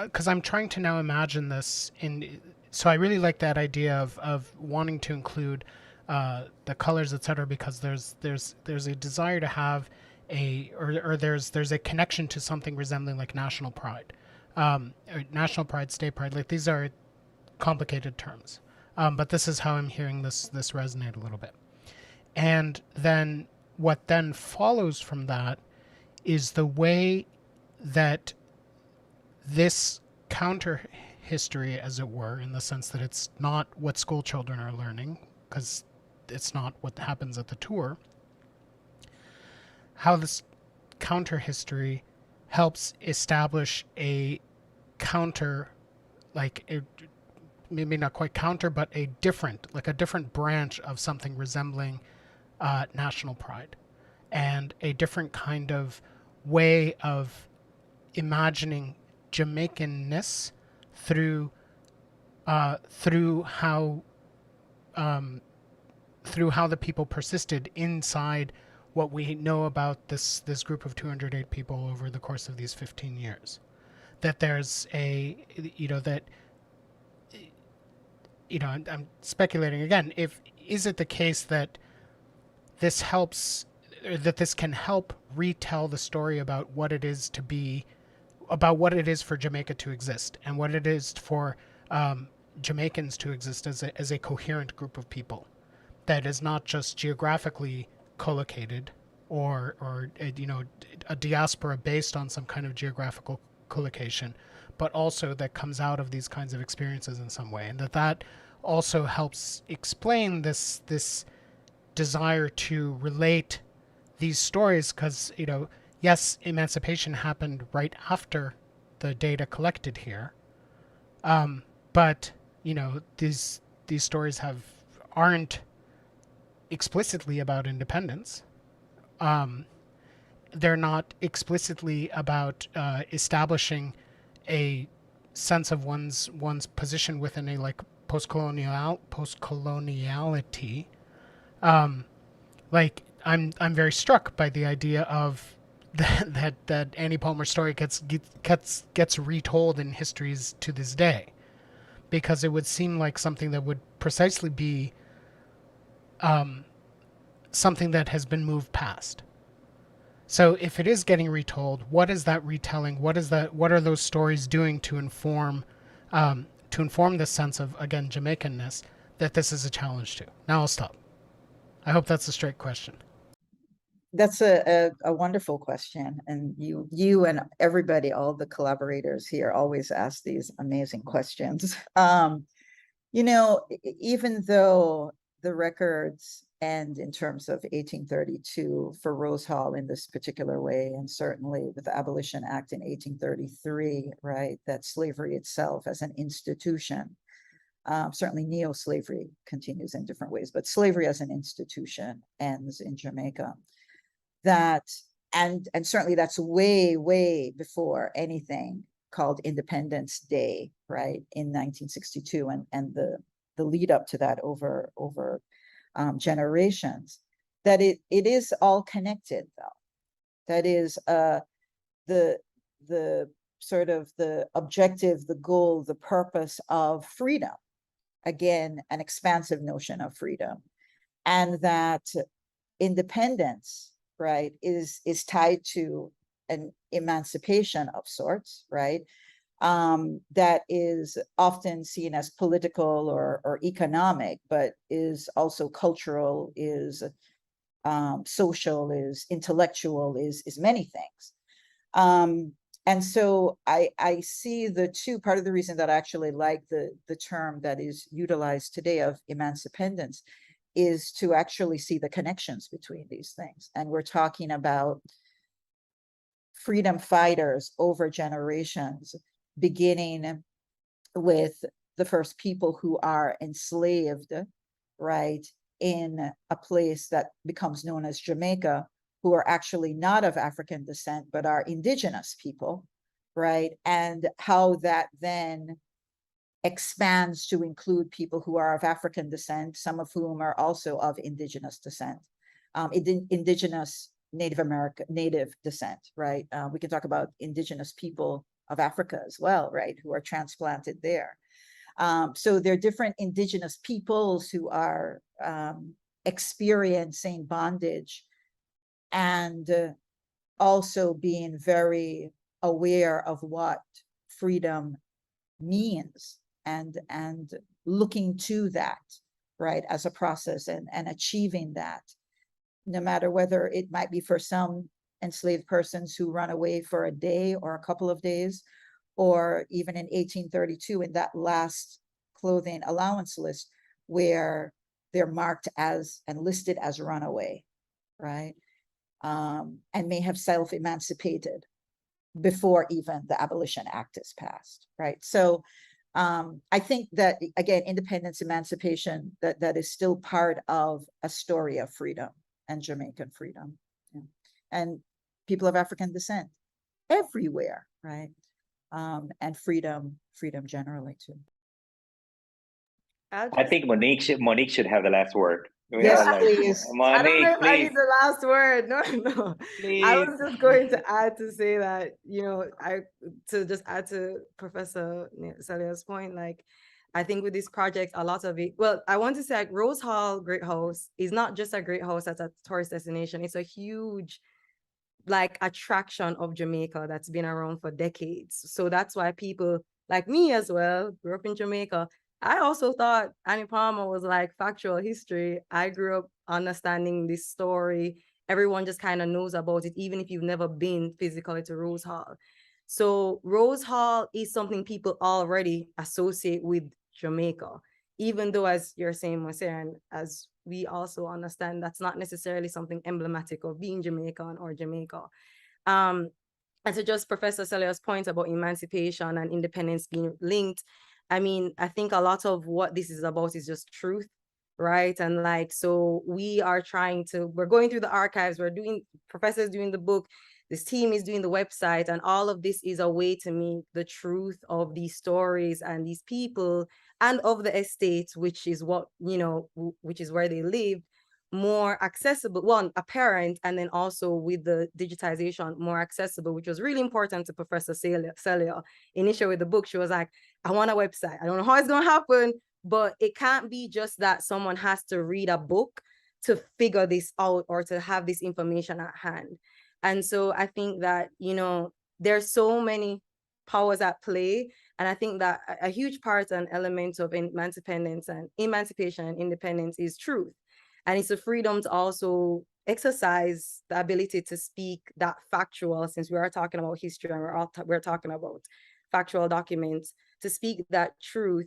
because I'm trying to now imagine this so I really like that idea of wanting to include the colors, etc., because there's a desire to have there's a connection to something resembling like national pride, or national pride, state pride. Like, these are complicated terms, but this is how I'm hearing this resonate a little bit. And then what then follows from that is the way that this counter history, as it were, in the sense that it's not what school children are learning, because it's not what happens at the tour, how this counter history helps establish a counter, maybe not quite counter, but a different branch of something resembling national pride, and a different kind of way of imagining Jamaicanness through how the people persisted inside what we know about this group of 208 people over the course of these 15 years. That there's I'm speculating again. Is it the case that this helps, or that this can help retell the story about what it is for Jamaica to exist, and what it is for Jamaicans to exist as a coherent group of people that is not just geographically collocated or a diaspora based on some kind of geographical collocation, but also that comes out of these kinds of experiences in some way, and that also helps explain this desire to relate these stories, because yes, emancipation happened right after the data collected here, but these stories aren't explicitly about independence. They're not explicitly about establishing a sense of one's position within a post-coloniality. I'm very struck by the idea of that Annie Palmer's story gets retold in histories to this day, because it would seem like something that would precisely be something that has been moved past. So if it is getting retold, what is that retelling? What are those stories doing to inform this sense of, again, Jamaicanness, that this is a challenge to? Now I'll stop. I hope that's a straight question. That's a wonderful question. And you and everybody, all the collaborators here, always ask these amazing questions. Even though the records end in terms of 1832 for Rose Hall in this particular way, and certainly with the Abolition Act in 1833, right, that slavery itself as an institution, certainly neo-slavery continues in different ways, but slavery as an institution ends in Jamaica. And certainly that's way before anything called Independence Day, right, in 1962, and the lead up to that over generations. That it is all connected, though. That is the sort of the objective, the goal, the purpose of freedom, again, an expansive notion of freedom, and that independence, right, is tied to an emancipation of sorts, right? That is often seen as political or economic, but is also cultural, is social, is intellectual, is many things. And so I see the two, part of the reason that I actually like the term that is utilized today of emancipendence is to actually see the connections between these things. And we're talking about freedom fighters over generations, beginning with the first people who are enslaved, right, in a place that becomes known as Jamaica, who are actually not of African descent, but are indigenous people, right? And how that then expands to include people who are of African descent, some of whom are also of indigenous descent, indigenous native descent, right? We can talk about indigenous people of Africa as well, right, who are transplanted there. So there are different indigenous peoples who are experiencing bondage and also being very aware of what freedom means and looking to that, right, as a process and achieving that, no matter whether it might be for some enslaved persons who run away for a day or a couple of days, or even in 1832 in that last clothing allowance list where they're marked as and listed as runaway, right? And may have self-emancipated before even the Abolition Act is passed, right? So I think that, again, independence, emancipation, that is still part of a story of freedom and Jamaican freedom. Yeah. And people of African descent everywhere, right? And freedom generally too. I think Monique should have the last word. Yes, please. Monique, I don't know if I please. need the last word. No. Please. I was just going to add to say that, to just add to Professor Celia's point, like, I think with this project, a lot of it, well, I want to say like Rose Hall Great House is not just a great house as a tourist destination. It's a huge like attraction of Jamaica that's been around for decades. So that's why people like me as well grew up in Jamaica. I also thought Annie Palmer was like factual history. I grew up understanding this story. Everyone just kind of knows about it, even if you've never been physically to Rose Hall. So Rose Hall is something people already associate with Jamaica, even though, as you're saying, Moacir, and as we also understand, that's not necessarily something emblematic of being Jamaican or Jamaica. And so just Professor Celia's point about emancipation and independence being linked, I mean, I think a lot of what this is about is just truth, right? And like, so we're going through the archives, Professor's doing the book, this team is doing the website, and all of this is a way to make the truth of these stories and these people and of the estates, which is what, which is where they live, more accessible, one, apparent, and then also with the digitization, more accessible, which was really important to Professor Celia. Initially with the book, she was like, I want a website. I don't know how it's going to happen, but it can't be just that someone has to read a book to figure this out or to have this information at hand. And so I think that, there's so many powers at play. And I think that a huge part and element of emancipation and independence is truth. And it's a freedom to also exercise the ability to speak that factual, since we are talking about history and we're talking about factual documents, to speak that truth,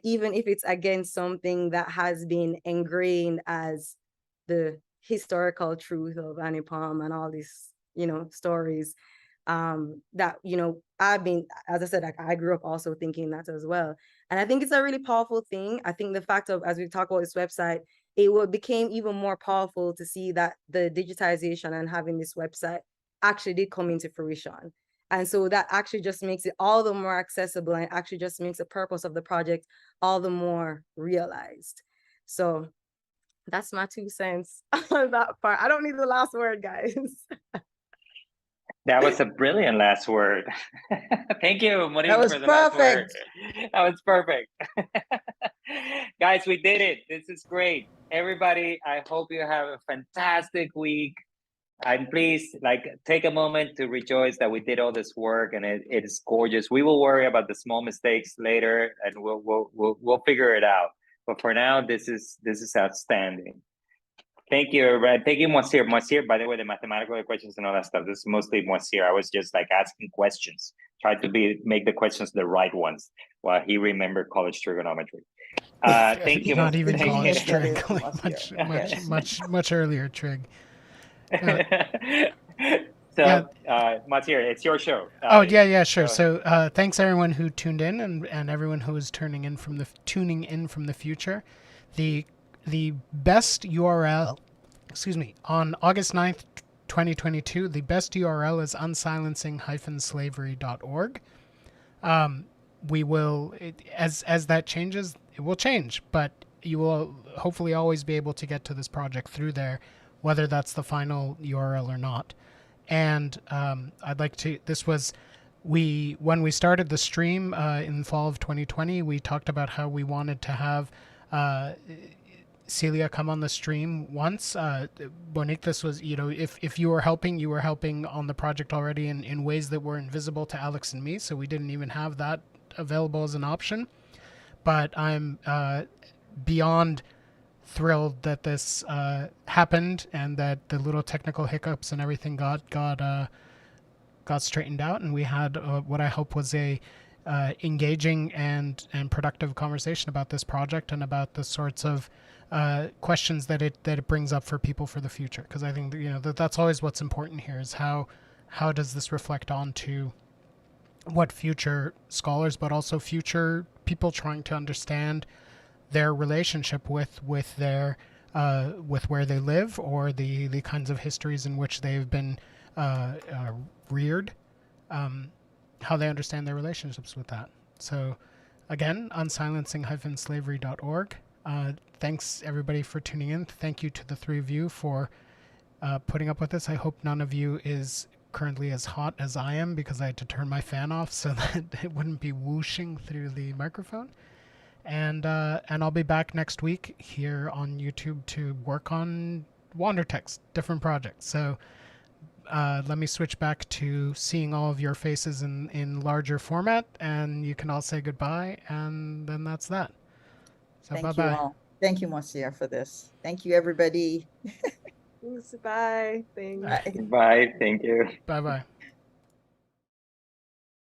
even if it's against something that has been ingrained as the historical truth of Annie Palm and all these, stories. That, I've been, as I said, like, I grew up also thinking that as well. And I think it's a really powerful thing. I think the fact of, as we talk about this website, it became even more powerful to see that the digitization and having this website actually did come into fruition. And so that actually just makes it all the more accessible, and actually just makes the purpose of the project all the more realized. So that's my 2 cents on that part. I don't need the last word, guys. That was a brilliant last word. Thank you, Monique, That was for the last word. perfect. That was perfect. Guys, we did it. This is great. Everybody, I hope you have a fantastic week. And please, take a moment to rejoice that we did all this work, and it is gorgeous. We will worry about the small mistakes later, and we'll figure it out. But for now, this is outstanding. Thank you, everybody. Thank you, Moacir. Moacir, by the way, the mathematical equations and all that stuff, this is mostly Moacir. I was just asking questions, try to make the questions the right ones while he remembered college trigonometry. Thank you. Not even Thank college you. trig, Moacir. Yes. much earlier trig. So, Moacir, it's your show. Yeah, sure. So, thanks everyone who tuned in and everyone who is tuning in from the future. The best URL, on August 9th, 2022, the best URL is unsilencing-slavery.org. We will, as that changes, it will change, but you will hopefully always be able to get to this project through there, whether that's the final URL or not. And I'd like to, when we started the stream in the fall of 2020, we talked about how we wanted to have Celia come on the stream once. Monique, this was, if you were helping on the project already in ways that were invisible to Alex and me, so we didn't even have that available as an option. But I'm beyond thrilled that this happened and that the little technical hiccups and everything got straightened out, and we had what I hope was a engaging and productive conversation about this project and about the sorts of questions that it brings up for people for the future. Because I think that's always what's important here, is how does this reflect onto what future scholars, but also future people trying to understand their relationship with their with where they live, or the kinds of histories in which they've been reared, how they understand their relationships with that. So again, unsilencing-slavery.org. Thanks everybody for tuning in. Thank you to the three of you for putting up with this. I hope none of you is currently as hot as I am, because I had to turn my fan off so that it wouldn't be whooshing through the microphone. And I'll be back next week here on YouTube to work on Wander Text, different projects. So let me switch back to seeing all of your faces in larger format, and you can all say goodbye, and then that's that. So Thank bye-bye. you all. Thank you, Moacir, for this. Thank you, everybody. Bye. Thanks. Bye. Bye. Thank you. Bye-bye.